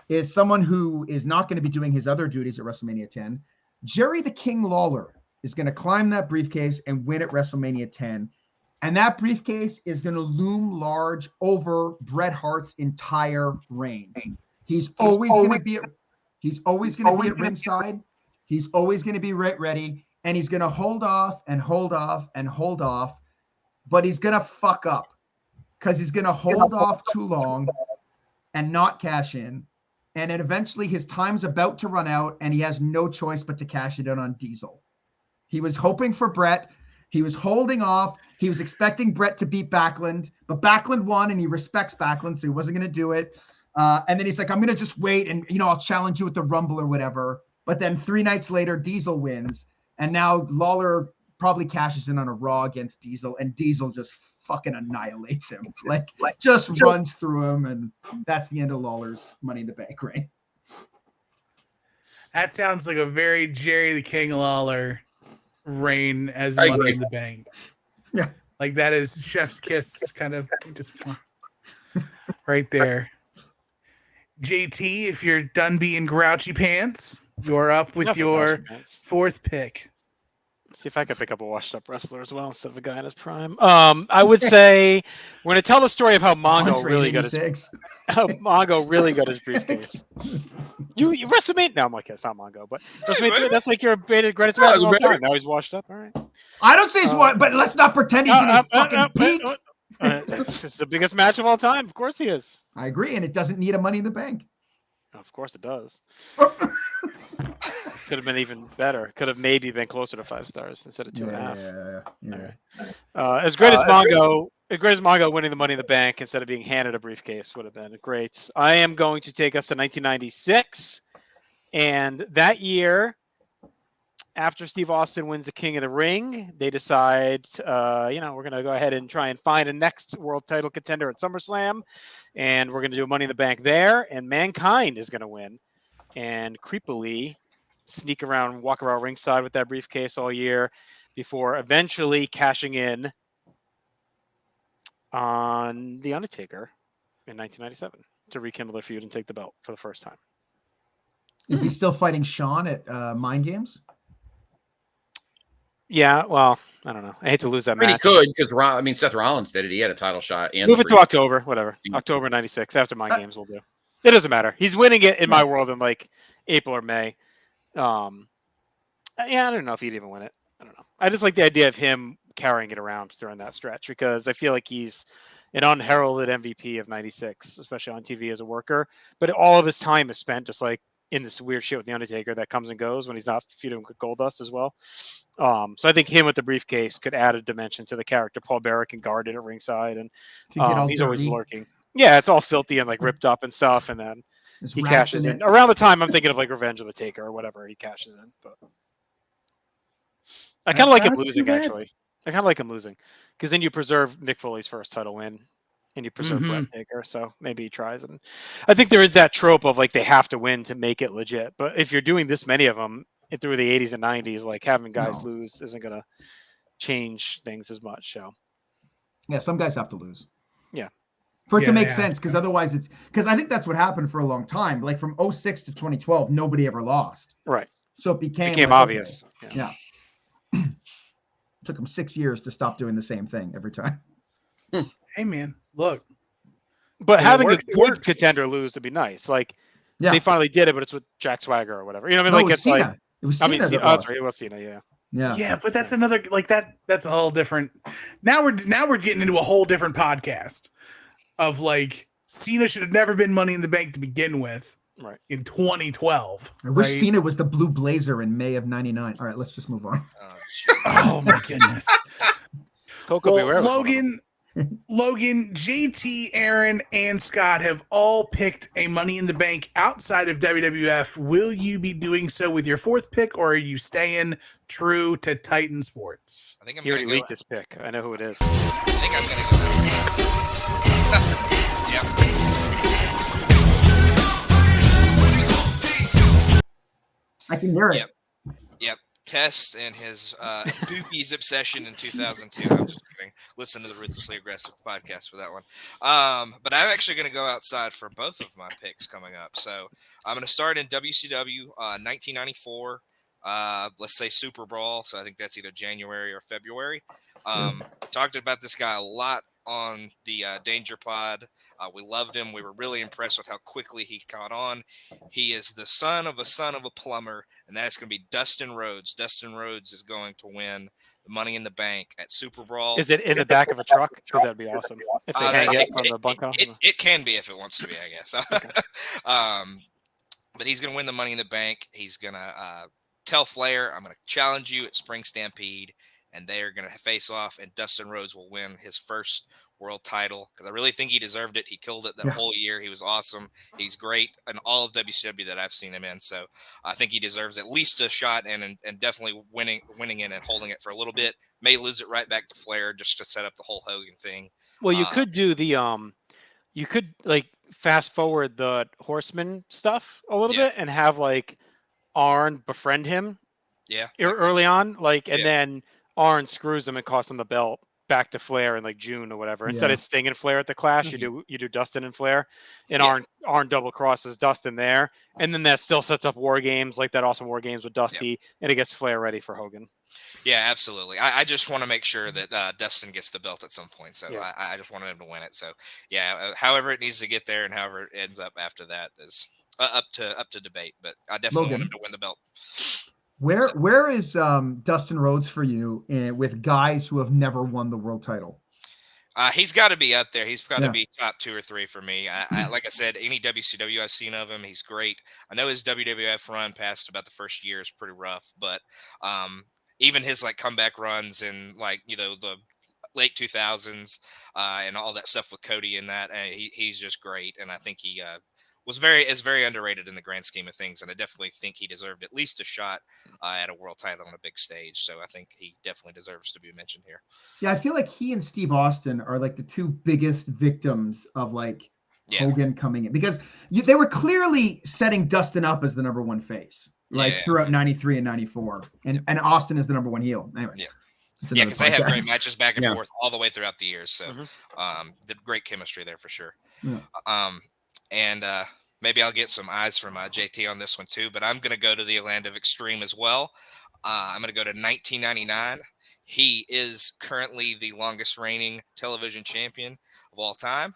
is someone who is not going to be doing his other duties at WrestleMania 10. Jerry the King Lawler is going to climb that briefcase and win at WrestleMania 10. And that briefcase is going to loom large over Bret Hart's entire reign. He's always going to be at ringside. He's always going to be ready. And he's going to hold off and hold off and hold off. But he's going to fuck up because he's going to hold off too long and not cash in. And then eventually his time's about to run out and he has no choice but to cash it in on Diesel. He was hoping for Bret. He was holding off. He was expecting Bret to beat Backlund, but Backlund won and he respects Backlund, so he wasn't going to do it. And then he's like, I'm going to just wait and, I'll challenge you at the Rumble or whatever. But then 3 nights later, Diesel wins. And now Lawler probably cashes in on a Raw against Diesel, and Diesel just fucking annihilates him. Like just runs through him, and that's the end of Lawler's Money in the Bank reign. That sounds like a very Jerry the King Lawler reign as I Money agree. in the Bank. Yeah. Like that is chef's kiss, kind of just right there. JT, if you're done being grouchy pants, you're up with Enough of your Grouchy Pants. 4th pick. See if I could pick up a washed-up wrestler as well instead of a guy in his prime. I would say we're going to tell the story of how Mongo Andre really in got his 86. briefcase. You WrestleMania? No, I'm like, it's not Mongo, but WrestleMania 3, man. that's like your greatest match Yeah, of all better. time. Now he's washed up. All right. I don't say he's what, but let's not pretend he's in his fucking peak. It's the biggest match of all time. Of course he is. I agree, and it doesn't need a Money in the Bank. Of course it does. Could have been even better. Could have maybe been closer to 5 stars instead of 2.5. Yeah. As great as Mongo winning the Money in the Bank instead of being handed a briefcase would have been great. I am going to take us to 1996, and that year, after Steve Austin wins the King of the Ring, they decide, we're going to go ahead and try and find a next world title contender at SummerSlam, and we're going to do a Money in the Bank there, and Mankind is going to win, and creepily walk around ringside with that briefcase all year before eventually cashing in on The Undertaker in 1997 to rekindle their feud and take the belt for the first time. Is he still fighting Sean at Mind Games? Yeah, well, I don't know. I hate to lose that I mean, he match. could because Seth Rollins did it. He had a title shot. And Move the it to brief- October, whatever. October 96 after Mind Games will do. It doesn't matter. He's winning it in my world in like April or May. I don't know if he'd even win it. I don't know. I just like the idea of him carrying it around during that stretch because I feel like he's an unheralded MVP of 96, especially on TV as a worker. But all of his time is spent just like in this weird shit with The Undertaker that comes and goes when he's not feuding with Goldust as well. So I think him with the briefcase could add a dimension to the character. Paul Bearer can guard it at ringside, and he's always lurking. Yeah, it's all filthy and like ripped up and stuff, and then he cashes in. Around the time I'm thinking of like Revenge of the Taker or whatever, he cashes in. But I kind of like him losing, actually. I kind of like him losing because then you preserve Mick Foley's first title win and you preserve Bret Taker. So maybe he tries. And I think there is that trope of like they have to win to make it legit. But if you're doing this many of them through the 80s and 90s, like having guys lose isn't going to change things as much. So yeah, some guys have to lose. Yeah. For it to make sense, because otherwise because I think that's what happened for a long time. Like from 06 to 2012, nobody ever lost. Right. So it became like, obvious. Okay. Yeah. Took them 6 years to stop doing the same thing every time. Hey man, look. But having a good contender lose would be nice. Like they finally did it, but it's with Jack Swagger or whatever. You know what I mean? Like it's Cena. like It was Cena. It was Cena, yeah. Yeah, but that's another like that's a whole different. Now we're getting into a whole different podcast of like Cena should have never been Money in the Bank to begin with. Right. In 2012. I wish Cena was the blue blazer in May of 99. All right, let's just move on. Oh my goodness. Well, Logan, JT, Aaron, and Scott have all picked a Money in the Bank outside of WWF. Will you be doing so with your 4th pick, or are you staying true to Titan Sports? I think I'm he already gonna leaked his pick. I know who it is. I think I'm gonna go. I can hear it. Yep. Test and his Doopies obsession in 2002. I'm just kidding. Listen to the Ruthlessly Aggressive podcast for that one. But I'm actually going to go outside for both of my picks coming up. So I'm going to start in WCW 1994. Let's say Super Brawl. So I think that's either January or February. Talked about this guy a lot on the Danger Pod. We loved him. We were really impressed with how quickly he caught on. He is the son of a plumber, and that's going to be Dustin Rhodes. Dustin Rhodes is going to win the Money in the Bank at Super Brawl. Is it in the back of a truck? Because that'd be awesome. If they hang it from the bunkhouse. It can be if it wants to be, I guess. But he's going to win the Money in the Bank. He's going to tell Flair, I'm going to challenge you at Spring Stampede. And they are going to face off, and Dustin Rhodes will win his first world title because I really think he deserved it. He killed it that whole year. He was awesome. He's great in all of WCW that I've seen him in. So I think he deserves at least a shot and definitely winning it and holding it for a little bit. May lose it right back to Flair just to set up the whole Hogan thing. Well, you could do the you could like fast forward the Horseman stuff a little bit and have like Arn befriend him. Yeah. Early on, like, and Yeah. then Arn screws him and costs him the belt back to Flair in like June or whatever. Instead of Sting and Flair at the Clash, you do Dustin and Flair, and Arn double crosses Dustin there, and then that still sets up War Games, like that awesome War Games with Dusty, and it gets Flair ready for Hogan. Yeah, absolutely. I just want to make sure that Dustin gets the belt at some point. So I just wanted him to win it. So yeah, however it needs to get there and however it ends up after that is up to debate. But I definitely want him to win the belt. Where is Dustin Rhodes for you with guys who have never won the world title? He's got to be up there. He's got to be top 2 or 3 for me. I like I said, any WCW I've seen of him, he's great. I know his WWF run past about the first year is pretty rough, but even his like comeback runs in like the late 2000s and all that stuff with Cody and that, he's just great. And I think he was very underrated in the grand scheme of things, and I definitely think he deserved at least a shot at a world title on a big stage. So I think he definitely deserves to be mentioned here. Yeah, I feel like he and Steve Austin are like the 2 biggest victims of like Hogan coming in, because they were clearly setting Dustin up as the number 1 face, like throughout 93 and 94, and Austin is the number 1 heel. Anyway. Yeah, because they have great matches back and forth all the way throughout the years. So did great chemistry there for sure. Yeah. And maybe I'll get some eyes from JT on this one too, but I'm going to go to the land of extreme as well. I'm going to go to 1999. He is currently the longest reigning television champion of all time.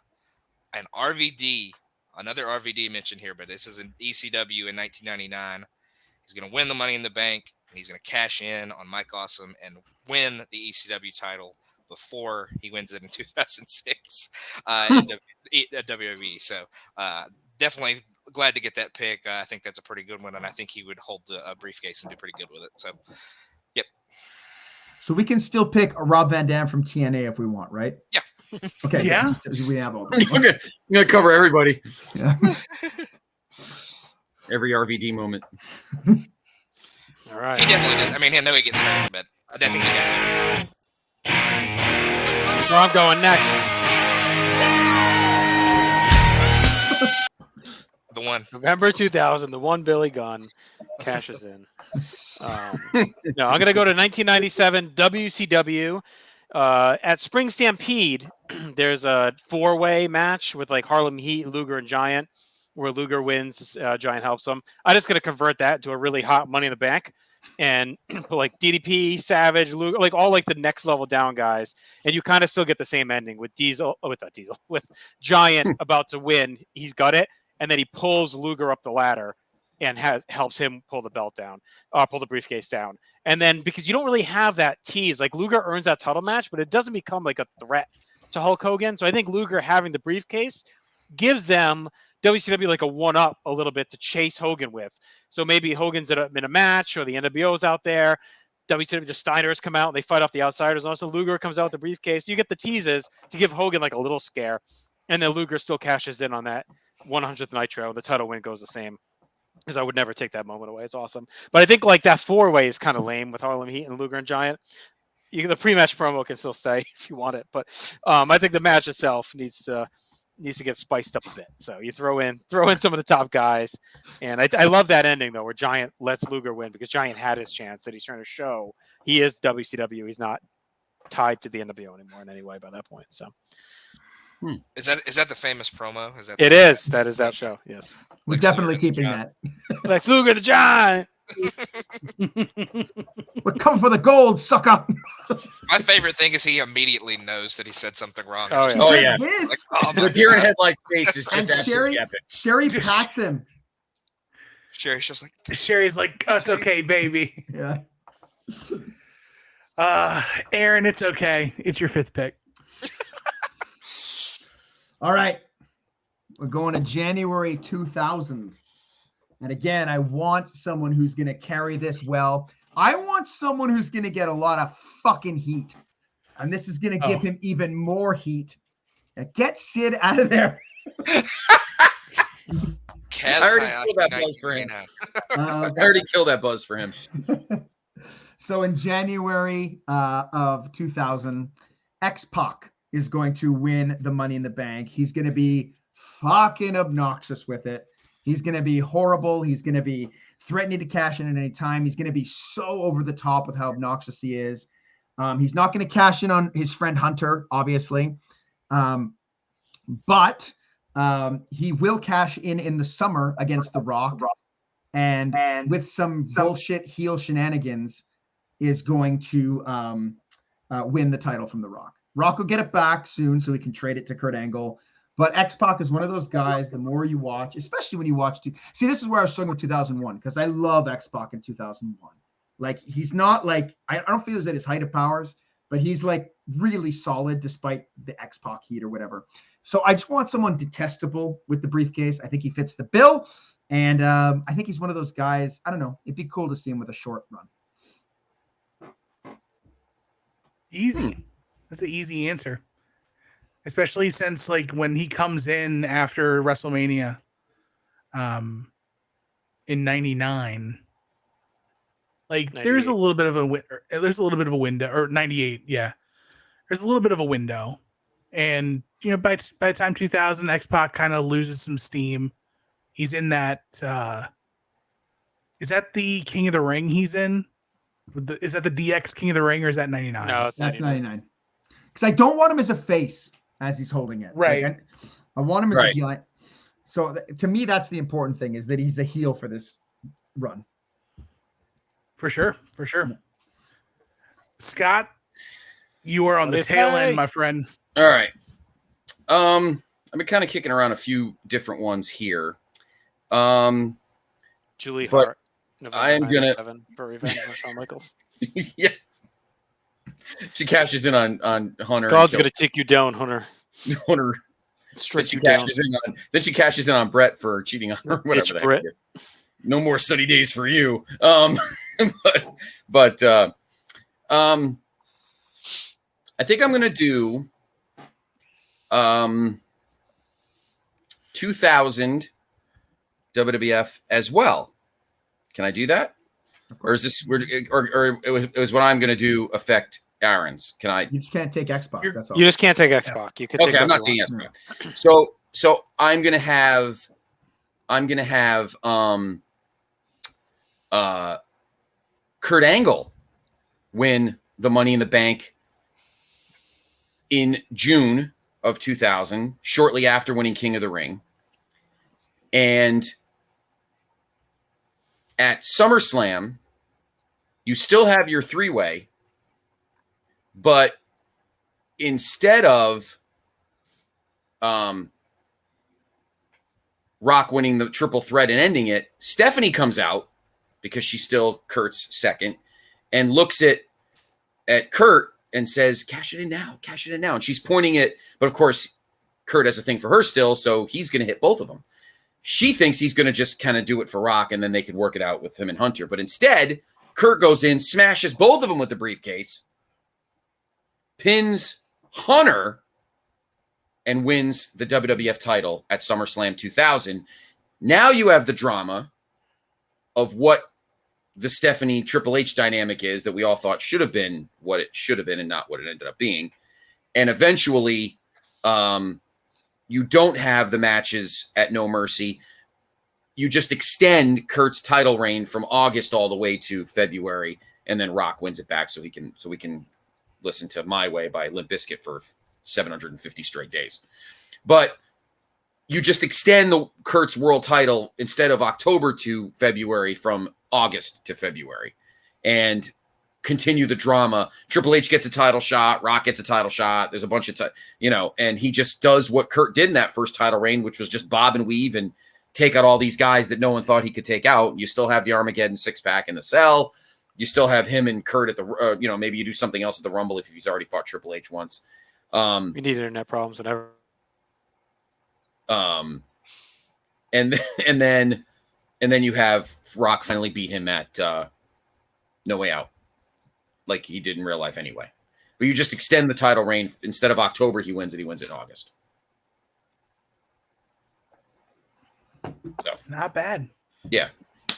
And RVD, another RVD mentioned here, but this is an ECW in 1999. He's going to win the Money in the Bank, and he's going to cash in on Mike Awesome and win the ECW title before he wins it in 2006 in WWE. So definitely glad to get that pick. I think that's a pretty good one, and I think he would hold the briefcase and do pretty good with it. So, yep. So we can still pick a Rob Van Dam from TNA if we want, right? Yeah. Okay. Yeah. We have all. I'm gonna cover everybody. Yeah. Every RVD moment. All right. He definitely does. I mean, I know he gets hurt, but I think he definitely. So I'm going next. The one. November 2000, the one Billy Gunn cashes in. No, I'm going to go to 1997 WCW. At Spring Stampede, there's a 4-way match with like Harlem Heat, Luger, and Giant, where Luger wins, Giant helps him. I'm just going to convert that to a really hot Money in the Bank and put like DDP, Savage, Luger, like all like the next level down guys. And you kind of still get the same ending with with Giant about to win. He's got it. And then he pulls Luger up the ladder and helps him pull the belt down, pull the briefcase down. And then because you don't really have that tease, like Luger earns that title match, but it doesn't become like a threat to Hulk Hogan. So I think Luger having the briefcase gives them WCW like a 1-up a little bit to chase Hogan with. So maybe Hogan's in a match or the NWO's out there. WCW, the Steiners come out, and they fight off the Outsiders. And also Luger comes out with the briefcase. You get the teases to give Hogan like a little scare. And then Luger still cashes in on that 100th Nitro. The title win goes the same. Because I would never take that moment away. It's awesome. But I think like that 4-way is kind of lame with Harlem Heat and Luger and Giant. The pre-match promo can still stay if you want it. But I think the match itself needs to get spiced up a bit. So you throw in some of the top guys. And I love that ending, though, where Giant lets Luger win because Giant had his chance that he's trying to show he is WCW. He's not tied to the NWO anymore in any way by that point. So. Is that the famous promo? Is that it is. That is that show. Yes. We're definitely keeping that. Lex Luger the Giant. We're coming for the gold, sucker. My favorite thing is he immediately knows that he said something wrong. Oh yeah. Like, oh my The deer in headlight face is And just Sherry pats him. Sherry's just like, Sherry's like, "That's okay, baby." Yeah. Aaron, it's okay. It's your 5th pick. All right. We're going to January 2000. And again, I want someone who's going to carry this well. I want someone who's going to get a lot of fucking heat. And this is going to give him even more heat Get Sid out of there. Kaz I already Hayashi killed that Nike buzz for him. right now. I already killed that buzz for him. So in January of 2000, X-Pac is going to win the Money in the Bank. He's going to be fucking obnoxious with it. He's going to be horrible. He's going to be threatening to cash in at any time. He's going to be so over the top with how obnoxious he is. He's not going to cash in on his friend Hunter, obviously. But he will cash in the summer against The Rock. And with some bullshit heel shenanigans is going to win the title from The Rock. Rock will get it back soon so he can trade it to Kurt Angle. But X-Pac is one of those guys, the more you watch, especially when you watch see, this is where I was struggling with 2001, because I love X-Pac in 2001. Like, he's not like, I don't feel he's at his height of powers, but he's like really solid despite the X-Pac heat or whatever. So I just want someone detestable with the briefcase. I think he fits the bill. And I think he's one of those guys, I don't know, it'd be cool to see him with a short run. Easy. That's an easy answer. Especially since, like, when he comes in after WrestleMania in 99, like, 98. there's a little bit of a window, or 98, yeah. There's a little bit of a window. And, you know, by the time 2000, X-Pac kind of loses some steam. He's in that, is that the King of the Ring he's in? Is that the DX King of the Ring, or is that 99? No, it's That's 99. 99. Because I don't want him as a face as he's holding it. Right. Like, I want him as a Right. heel. So to me, that's the important thing, is that he's a heel for this run. For sure. For sure. Scott, you are on the What tail is end, hey? my friend. All right. I've been kind of kicking around a few different ones here. Julie But Hart. I am gonna- 97 for Revenge on Shawn Michaels. Yeah. She cashes in on Hunter. God's gonna take you down, Hunter. Hunter. Strike She you down. cashes in on. Then she cashes in on Brett for cheating on her. Whatever. Bitch, the heck Brett. it is. No more sunny days for you. But I think I'm gonna do 2000 WWF as well. Can I do that? Or is this or it was what I'm gonna do affect Aaron's? Can I? You just can't take X-Pac. That's all. You just can't take X-Pac. You can take Okay, I'm not what you saying want. yes. So I'm gonna have Kurt Angle win the Money in the Bank in June of 2000, shortly after winning King of the Ring. And at SummerSlam, you still have your three-way, but instead of Rock winning the triple threat and ending it, Stephanie comes out, because she's still Kurt's second, and looks at Kurt and says, cash it in now. And she's pointing it, but of course, Kurt has a thing for her still, so he's going to hit both of them. She thinks he's going to just kind of do it for Rock, and then they could work it out with him and Hunter. But instead, Kurt goes in, smashes both of them with the briefcase, pins Hunter, and wins the WWF title at SummerSlam 2000. Now you have the drama of what the Stephanie Triple H dynamic is that we all thought should have been what it should have been and not what it ended up being. And eventually, you don't have the matches at No Mercy. You just extend Kurt's title reign from August all the way to February, and then Rock wins it back so we can listen to My Way by Limp Bizkit for 750 straight days. But you just extend the Kurt's world title instead of October to February from August to February, and continue the drama. Triple H gets a title shot. Rock gets a title shot. There's a bunch of, and he just does what Kurt did in that first title reign, which was just bob and weave and take out all these guys that no one thought he could take out. You still have the Armageddon six-pack in the cell. You still have him and Kurt at the, maybe you do something else at the Rumble if he's already fought Triple H once. We need internet problems, whatever. And then you have Rock finally beat him at No Way Out, like he did in real life anyway. But you just extend the title reign. Instead of October, he wins it in August. It's not bad. Yeah.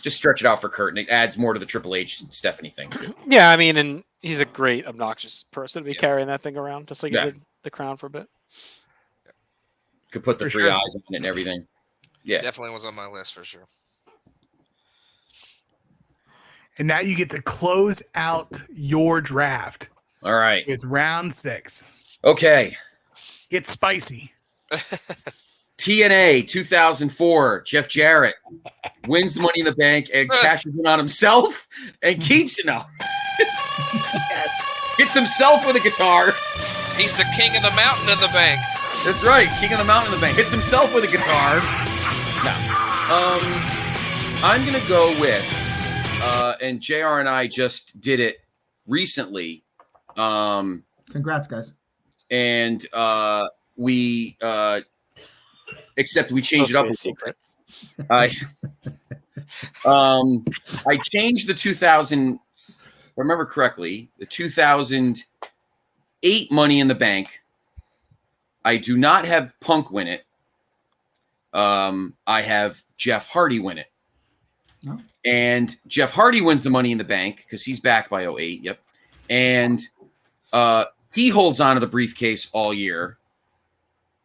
Just stretch it out for Kurt, and it adds more to the Triple H Stephanie thing too. Yeah, I mean, and he's a great obnoxious person to be Yeah. carrying that thing around, just like Yeah. he did the crown for a bit. Could put the For three sure. eyes on it and everything. Yeah. Definitely was on my list for sure. And now you get to close out your draft All right. with round 6. Okay. Get spicy. TNA 2004. Jeff Jarrett wins the Money in the Bank and cashes in on himself and keeps it now. Hits himself with a guitar. He's the king of the mountain in the bank. That's right. King of the Mountain in the Bank. Hits himself with a guitar. No. I'm going to go with, and JR and I just did it recently. Congrats, guys. And we except we changed it up a little bit. I changed the 2000, if I remember correctly, the 2008 Money in the Bank. I do not have Punk win it. I have Jeff Hardy win it. Oh. And Jeff Hardy wins the Money in the Bank because he's back by 08. Yep. And he holds on to the briefcase all year.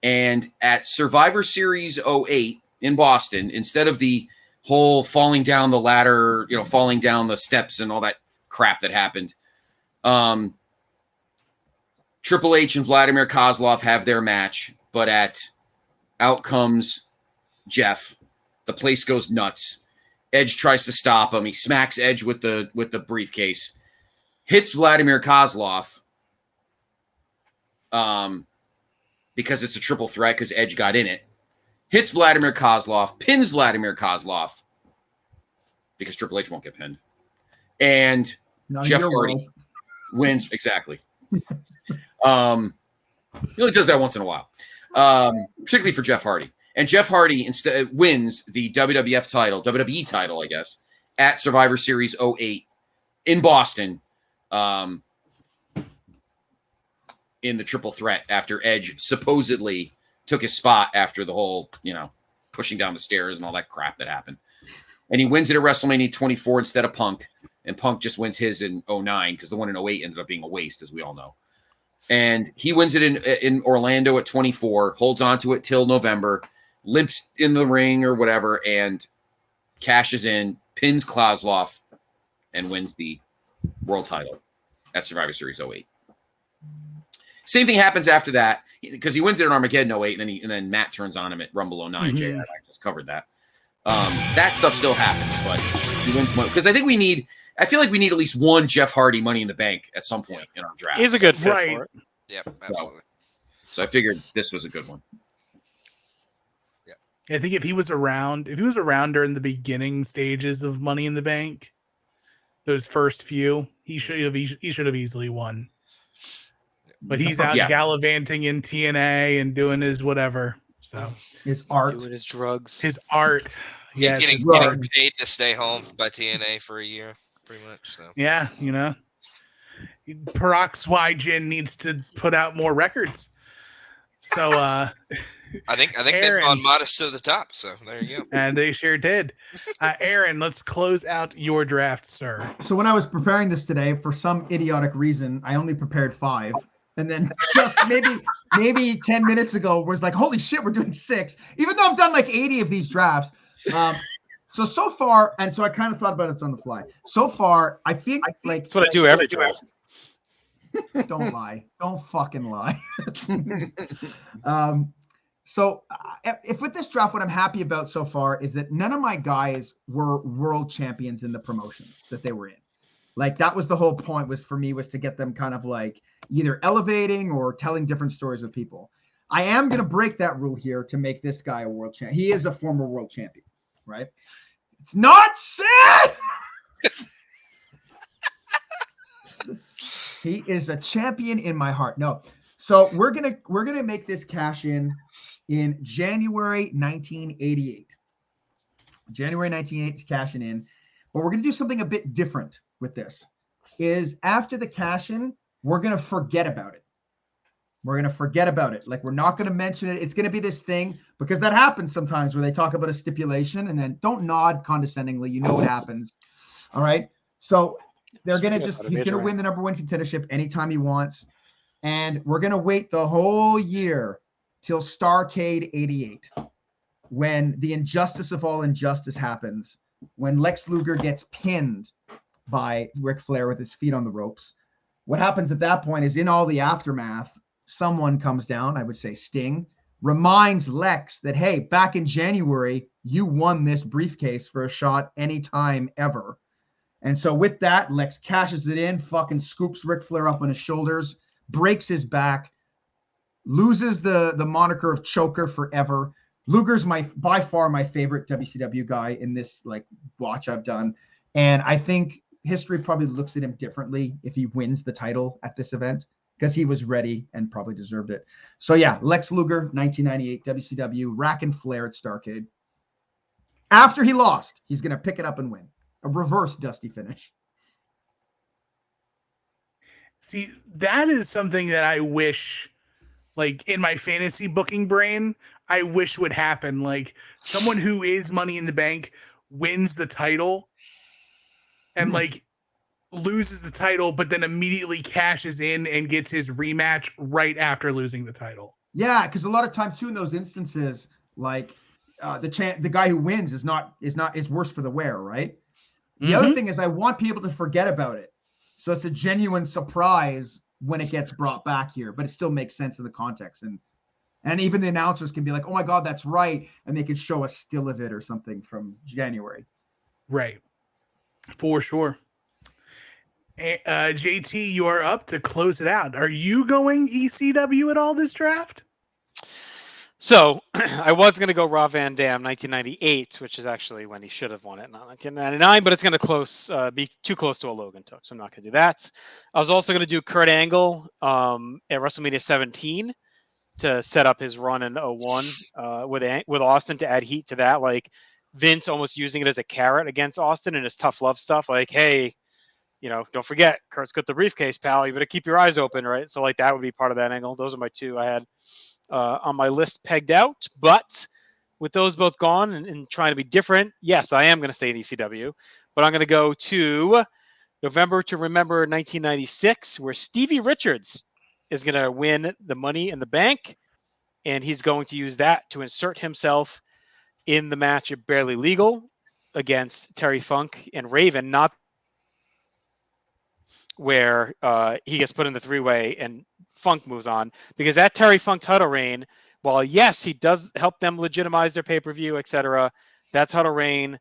And at Survivor Series 08 in Boston, instead of the whole falling down the ladder, falling down the steps and all that crap that happened, Triple H and Vladimir Kozlov have their match, but out comes Jeff. The place goes nuts. Edge tries to stop him. He smacks Edge with the briefcase, hits Vladimir Kozlov, because it's a triple threat because Edge got in it. Hits Vladimir Kozlov, pins Vladimir Kozlov because Triple H won't get pinned, and Not in Jeff your Hardy world. wins exactly. He only does that once in a while, particularly for Jeff Hardy. And Jeff Hardy instead wins the WWE title, I guess, at Survivor Series 08 in Boston, in the triple threat after Edge supposedly took his spot after the whole, pushing down the stairs and all that crap that happened. And he wins it at WrestleMania 24 instead of Punk. And Punk just wins his in 09 because the one in 08 ended up being a waste, as we all know. And he wins it in Orlando at 24, holds on to it till November, limps in the ring or whatever, and cashes in, pins Kozlov, and wins the world title at Survivor Series 08. Same thing happens after that because he wins it in Armageddon 08, and then Matt turns on him at Rumble 09. Mhm. I just covered that. That stuff still happens, but he wins because I feel like we need at least one Jeff Hardy Money in the Bank at some point in our draft. He's a good fit Right. for it. Yep, absolutely. So I figured this was a good one. I think if he was around during the beginning stages of Money in the Bank, those first few, he should have easily won. But he's out Yeah. gallivanting in TNA and doing his whatever. So His art. Doing his drugs. his art, yes, his getting art. paid to stay home by TNA for a year, pretty much. So Yeah, Peroxygen needs to put out more records. So I think they've Aaron. gone modest to the top. So there you go. and they sure did. Aaron, let's close out your draft, sir. So when I was preparing this today, for some idiotic reason, I only prepared 5. And then just maybe 10 minutes ago was like, holy shit, we're doing 6. Even though I've done like 80 of these drafts. So far, and so I kind of thought about it on the fly. So far, I think like That's what I do every draft. don't lie. Don't fucking lie. So if with this draft, what I'm happy about so far is that none of my guys were world champions in the promotions that they were in. Like that was the whole point was to get them kind of like either elevating or telling different stories with people. I am going to break that rule here to make this guy a world champion. He is a former world champion, right? It's not sad. He is a champion in my heart. No. So we're going to make this cash in January 1988. January 1988 is cashing in. But we're going to do something a bit different with this. Is after the cash in, we're going to forget about it. We're going to forget about it. Like, we're not going to mention it. It's going to be this thing, because that happens sometimes where they talk about a stipulation and then don't nod condescendingly. You know what happens. All right. So they're going to he's going to win the number one contendership anytime he wants. And we're going to wait the whole year till Starrcade 88, when the injustice of all injustice happens, when Lex Luger gets pinned by Ric Flair with his feet on the ropes. What happens at that point is, in all the aftermath, someone comes down, I would say Sting, reminds Lex that, hey, back in January, you won this briefcase for a shot anytime ever. And so with that, Lex cashes it in, fucking scoops Ric Flair up on his shoulders, breaks his back, loses the moniker of choker forever. Luger's by far my favorite WCW guy in this like watch I've done. And I think history probably looks at him differently if he wins the title at this event, because he was ready and probably deserved it. So yeah, Lex Luger, 1998 WCW, racking Flair at Starrcade. After he lost, he's going to pick it up and win. A reverse Dusty finish. See, that is something that I wish, like in my fantasy booking brain, I wish would happen. Like someone who is Money in the Bank wins the title and like loses the title, but then immediately cashes in and gets his rematch right after losing the title. Yeah, because a lot of times too, in those instances, like the guy who wins is worse for the wear, right? The other thing is, I want people to forget about it, so it's a genuine surprise when it gets brought back here, but it still makes sense in the context, and even the announcers can be like, "Oh my God, that's right," and they could show a still of it or something from January. Right, for sure. JT, you are up to close it out. Are you going ECW at all this draft? So I was going to go Rob Van Dam 1998, which is actually when he should have won it, not 1999, but it's going to be too close to a Logan took, so I'm not going to do that. I was also going to do Kurt Angle at WrestleMania 17 to set up his run in 01 with Austin, to add heat to that. Like Vince almost using it as a carrot against Austin and his tough love stuff. Like, hey, don't forget, Kurt's got the briefcase, pal. You better keep your eyes open, right? So like that would be part of that angle. Those are my two I had on my list pegged out. But with those both gone and trying to be different, yes, I am going to stay in ECW. But I'm going to go to November to Remember 1996, where Stevie Richards is going to win the Money in the Bank. And he's going to use that to insert himself in the match of Barely Legal against Terry Funk and Raven, not where he gets put in the three-way and Funk moves on, because that Terry Funk title reign, while yes, he does help them legitimize their pay-per-view, etc., that title reign,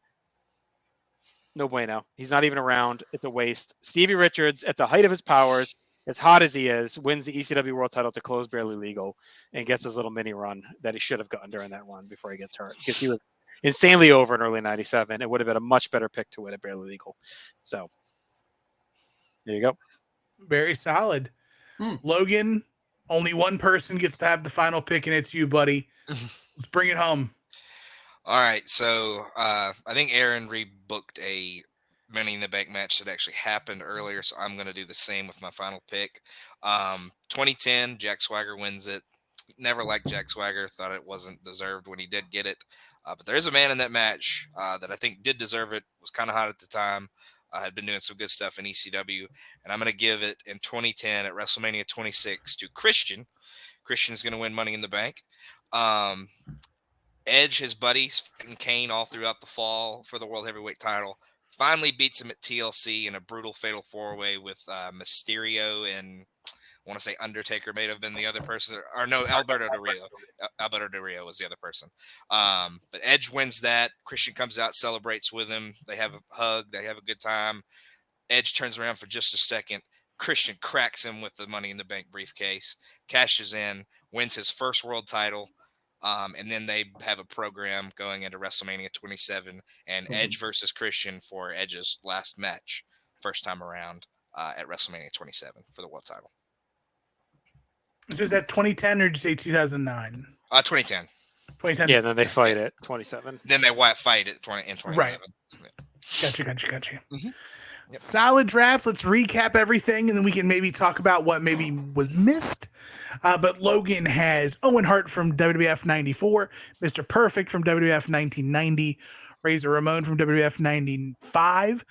no bueno. He's not even around. It's a waste. Stevie Richards, at the height of his powers, as hot as he is, wins the ECW World title to close Barely Legal and gets his little mini run that he should have gotten during that run before he gets hurt, because he was insanely over in early 97. It would have been a much better pick to win at Barely Legal. So there you go. Very solid. Logan, only one person gets to have the final pick, and it's you, buddy. Let's bring it home. All right, so I think Aaron rebooked a Money in the Bank match that actually happened earlier, so I'm going to do the same with my final pick. 2010, Jack Swagger wins it. Never liked Jack Swagger, thought it wasn't deserved when he did get it. But there is a man in that match that I think did deserve it, was kind of hot at the time. Had been doing some good stuff in ECW, and I'm going to give it in 2010 at WrestleMania 26 to Christian. Christian's going to win Money in the Bank. Edge, his buddies, and Kane all throughout the fall for the World Heavyweight title, finally beats him at TLC in a brutal fatal four-way with Mysterio and I want to say Undertaker may have been the other person, or no, Alberto Del Rio. Alberto Del Rio was the other person. But Edge wins that. Christian comes out, celebrates with him. They have a hug. They have a good time. Edge turns around for just a second. Christian cracks him with the Money in the Bank briefcase, cashes in, wins his first world title. And then they have a program going into WrestleMania 27 and Edge versus Christian for Edge's last match, first time around at WrestleMania 27 for the world title. So is that 2010 or did you say 2009? 2010. 2010. Yeah, then they fight at 27. Then they fight at 20 in 2011. Right. Yeah. Gotcha. Mhm. Yep. Solid draft. Let's recap everything, and then we can maybe talk about what maybe was missed. But Logan has Owen Hart from WWF 94, Mr. Perfect from WWF 1990, Razor Ramon from WWF 95,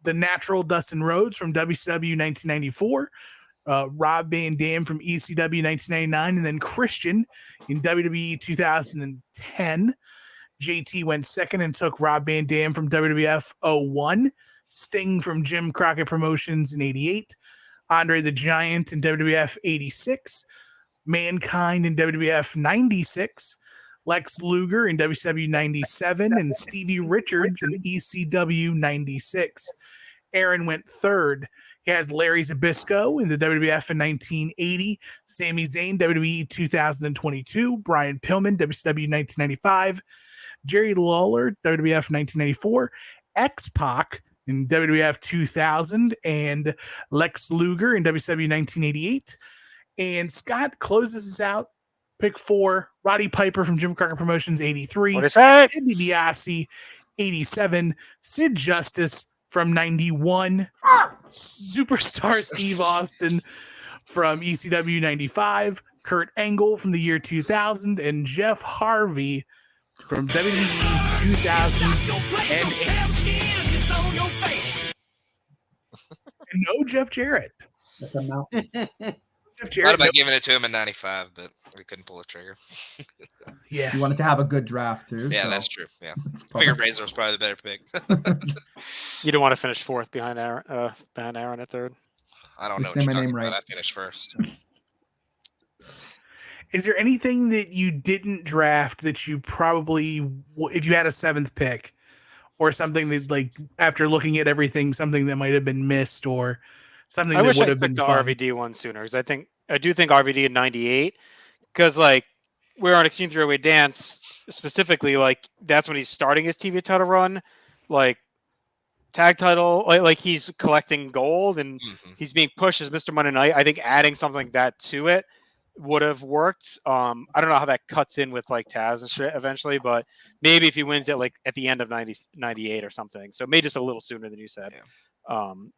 The Natural Dustin Rhodes from WCW 1994, Rob Van Dam from ECW 1999, and then Christian in WWE 2010. JT went second and took Rob Van Dam from WWF 01, Sting from Jim Crockett Promotions in 88, Andre the Giant in WWF 86, Mankind in WWF 96, Lex Luger in WCW 97, and Stevie Richards in ECW 96. Aaron went third. He has Larry Zbyszko in the WWF in 1980, Sami Zayn, WWE 2022, Brian Pillman, WCW 1995, Jerry Lawler, WWF 1994, X-Pac in WWF 2000, and Lex Luger in WCW 1988. And Scott closes us out. Pick 4, Roddy Piper from Jim Crockett Promotions 83, What is that? Sid DiBiase 87, Sid Justice from 91, Superstar Steve Austin from ECW 95, Kurt Angle from the year 2000, and Jeff Harvey from WWE 2008. And no Jeff Jarrett. That's a mouth. Jeff Thought Jarrett. about giving it to him in '95, but we couldn't pull a trigger. Yeah. You wanted to have a good draft too. Yeah, so that's true. Yeah, it's Figured probably- Razor was probably the better pick. You don't want to finish fourth behind Aaron at third. I don't You know what say you're my talking name about. right. I finished first. Is there anything that you didn't draft that you probably, if you had a 7th pick, or something that, like, after looking at everything, something that might have been missed, or something I that wish would I have took been the fun? RVD one sooner because I do think RVD in '98 because like we're on Extreme Three-Way Dance specifically, like that's when he's starting his TV title run, like tag title, like he's collecting gold and Mhm. he's being pushed as Mr. Monday Night. I think adding something like that to it would have worked. I don't know how that cuts in with like Taz and shit eventually, but maybe if he wins it like at the end of 98 or something. So maybe just a little sooner than you said. Yeah.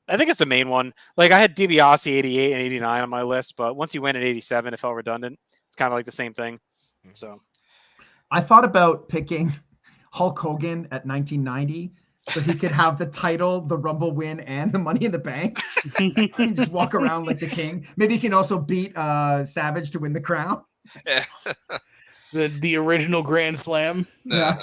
I think it's the main one. Like I had DiBiase 88 and 89 on my list, but once he went at 87, it felt redundant. It's kind of like the same thing. So I thought about picking Hulk Hogan at 1990 so he could have the title, the Rumble win, and the Money in the Bank. And just walk around like the king. Maybe he can also beat Savage to win the crown. Yeah. The original Grand Slam. Yeah.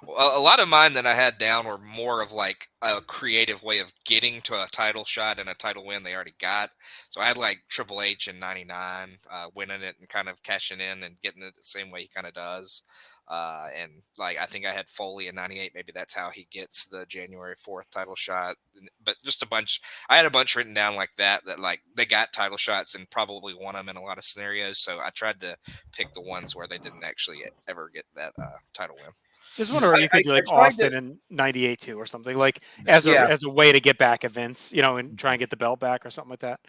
Well, a lot of mine that I had down were more of like a creative way of getting to a title shot and a title win they already got. So I had like Triple H in '99, winning it and kind of cashing in and getting it the same way he kind of does. And like I think I had Foley in '98. Maybe that's how he gets the January 4th title shot. But just a bunch. I had a bunch written down like that like they got title shots and probably won them in a lot of scenarios. So I tried to pick the ones where they didn't actually ever get that title win. there's one where you could do like tried Austin to- in '98 too or something like as Yeah. a way to get back at Vince, and try and get the belt back or something like that.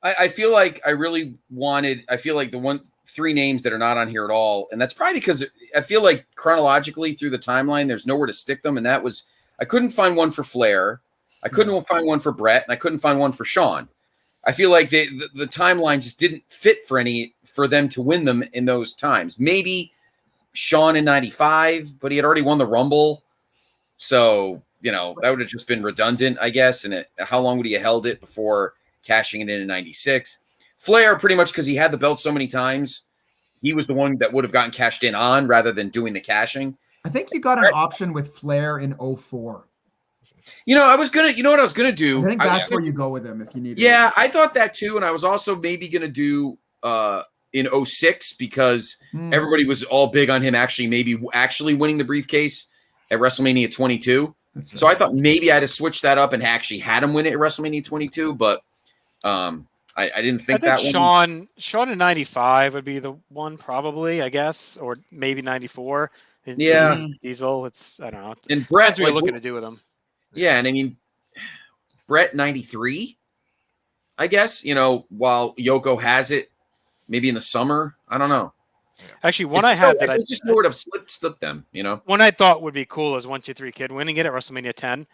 I feel like I really wanted. I feel like the 3 names that are not on here at all, and that's probably because I feel like chronologically through the timeline, there's nowhere to stick them, and that was I couldn't find one for Flair, I couldn't find one for Brett, and I couldn't find one for Shawn. I feel like the timeline just didn't fit for them to win them in those times. Maybe Shawn in '95, but he had already won the Rumble, so that would have just been redundant, I guess. And how long would he have held it before cashing it in '96? Flair, pretty much because he had the belt so many times, he was the one that would have gotten cashed in on rather than doing the cashing. I think you got an option with Flair in 04. I was gonna. You know what I was gonna do? I think that's was where you go with him if you need. Yeah, I thought that too, and I was also maybe gonna do in 06 because everybody was all big on him actually winning the briefcase at WrestleMania 22. So I thought maybe I'd have switched that up and actually had him win it at WrestleMania 22, but I didn't think I that think one. Sean in '95 would be the one probably, I guess, or maybe '94. Yeah. Diesel. It's I don't know. And Brett, That's what you're looking to do with him. Yeah, and I mean, Brett 93, I guess, while Yoko has it, maybe in the summer. I don't know. Actually, one I had that I just sort of slip them, one I thought would be cool is 1-2-3 Kid winning it at WrestleMania 10,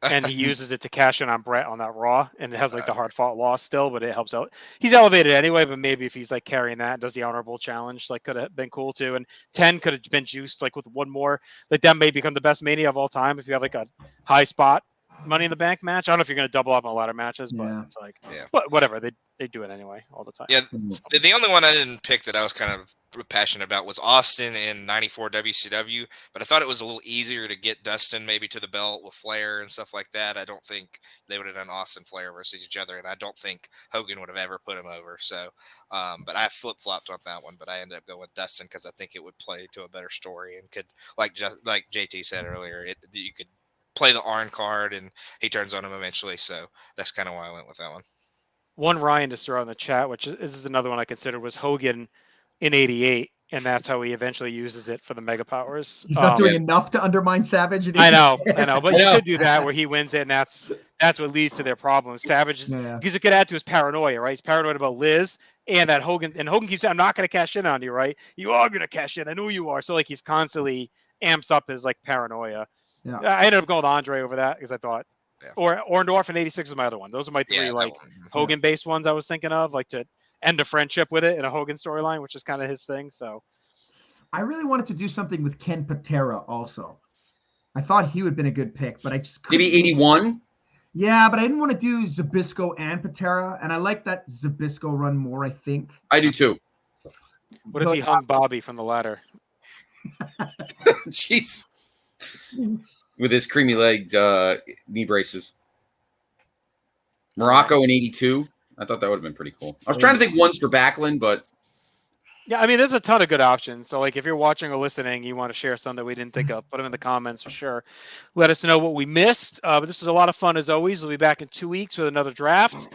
and he uses it to cash in on Brett on that Raw, and it has like the hard fought loss still, but it helps out. He's elevated anyway, but maybe if he's like carrying that and does the honorable challenge, like could have been cool too. And 10 could have been juiced like with one more, like that may become the best Mania of all time if you have like a high spot Money in the Bank match. I don't know if you're going to double up on a lot of matches, but it's like, but whatever, they do it anyway all the time. Yeah, the only one I didn't pick that I was kind of passionate about was Austin in '94 WCW, but I thought it was a little easier to get Dustin maybe to the belt with Flair and stuff like that. I don't think they would have done Austin Flair versus each other, and I don't think Hogan would have ever put him over. So, but I flip-flopped on that one, but I ended up going with Dustin because I think it would play to a better story and could, like JT said earlier, you could play the Arn card and he turns on him eventually. So that's kind of why I went with that one. One Ryan just throw in the chat, which is another one I considered, was Hogan in '88, and that's how he eventually uses it for the Mega Powers. He's not doing enough to undermine Savage. I know, but you could do that where he wins it, and that's what leads to their problems. Savage is because it could add to his paranoia, right? He's paranoid about Liz and that Hogan, and Hogan keeps saying, "I'm not going to cash in on you, right? You are going to cash in. I know you are." So like he's constantly amps up his like paranoia. Yeah. I ended up going with Andre over that because I thought. Yeah. Or Orndorff in '86 is my other one. Those are my three Hogan-based ones I was thinking of, like to end a friendship with it in a Hogan storyline, which is kind of his thing. So, I really wanted to do something with Ken Patera also. I thought he would have been a good pick, but I just couldn't. Maybe '81. Yeah, but I didn't want to do Zbyszko and Patera, and I like that Zbyszko run more. I think I do too. What if he hung Bobby from the ladder? Jeez. With his creamy-legged knee braces. Morocco in '82. I thought that would have been pretty cool. I was trying to think ones for Backlund, but... Yeah, I mean, there's a ton of good options. So, like, if you're watching or listening, you want to share some that we didn't think of, put them in the comments for sure. Let us know what we missed. But this was a lot of fun, as always. We'll be back in 2 weeks with another draft.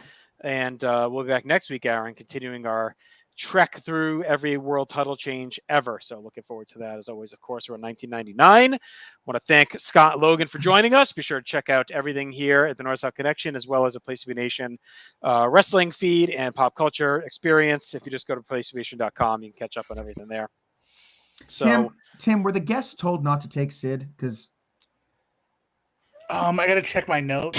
And we'll be back next week, Aaron, continuing our trek through every world title change ever. So looking forward to that. As always, of course, we're in 1999. I want to thank Scott and Logan for joining us. Be sure to check out everything here at the North-South Connection, as well as a Place to Be Nation wrestling feed and pop culture experience. If you just go to placetobenation.com, you can catch up on everything there. So, Tim, were the guests told not to take Sid? Because I got to check my notes.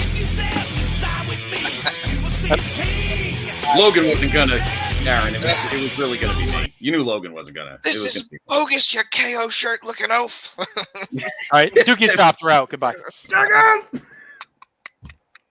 Logan wasn't gonna, Aaron. It was really gonna be me. You knew Logan wasn't gonna. This is bogus. Your KO shirt looking oaf. All right, Dookie stopped. We're out. Goodbye.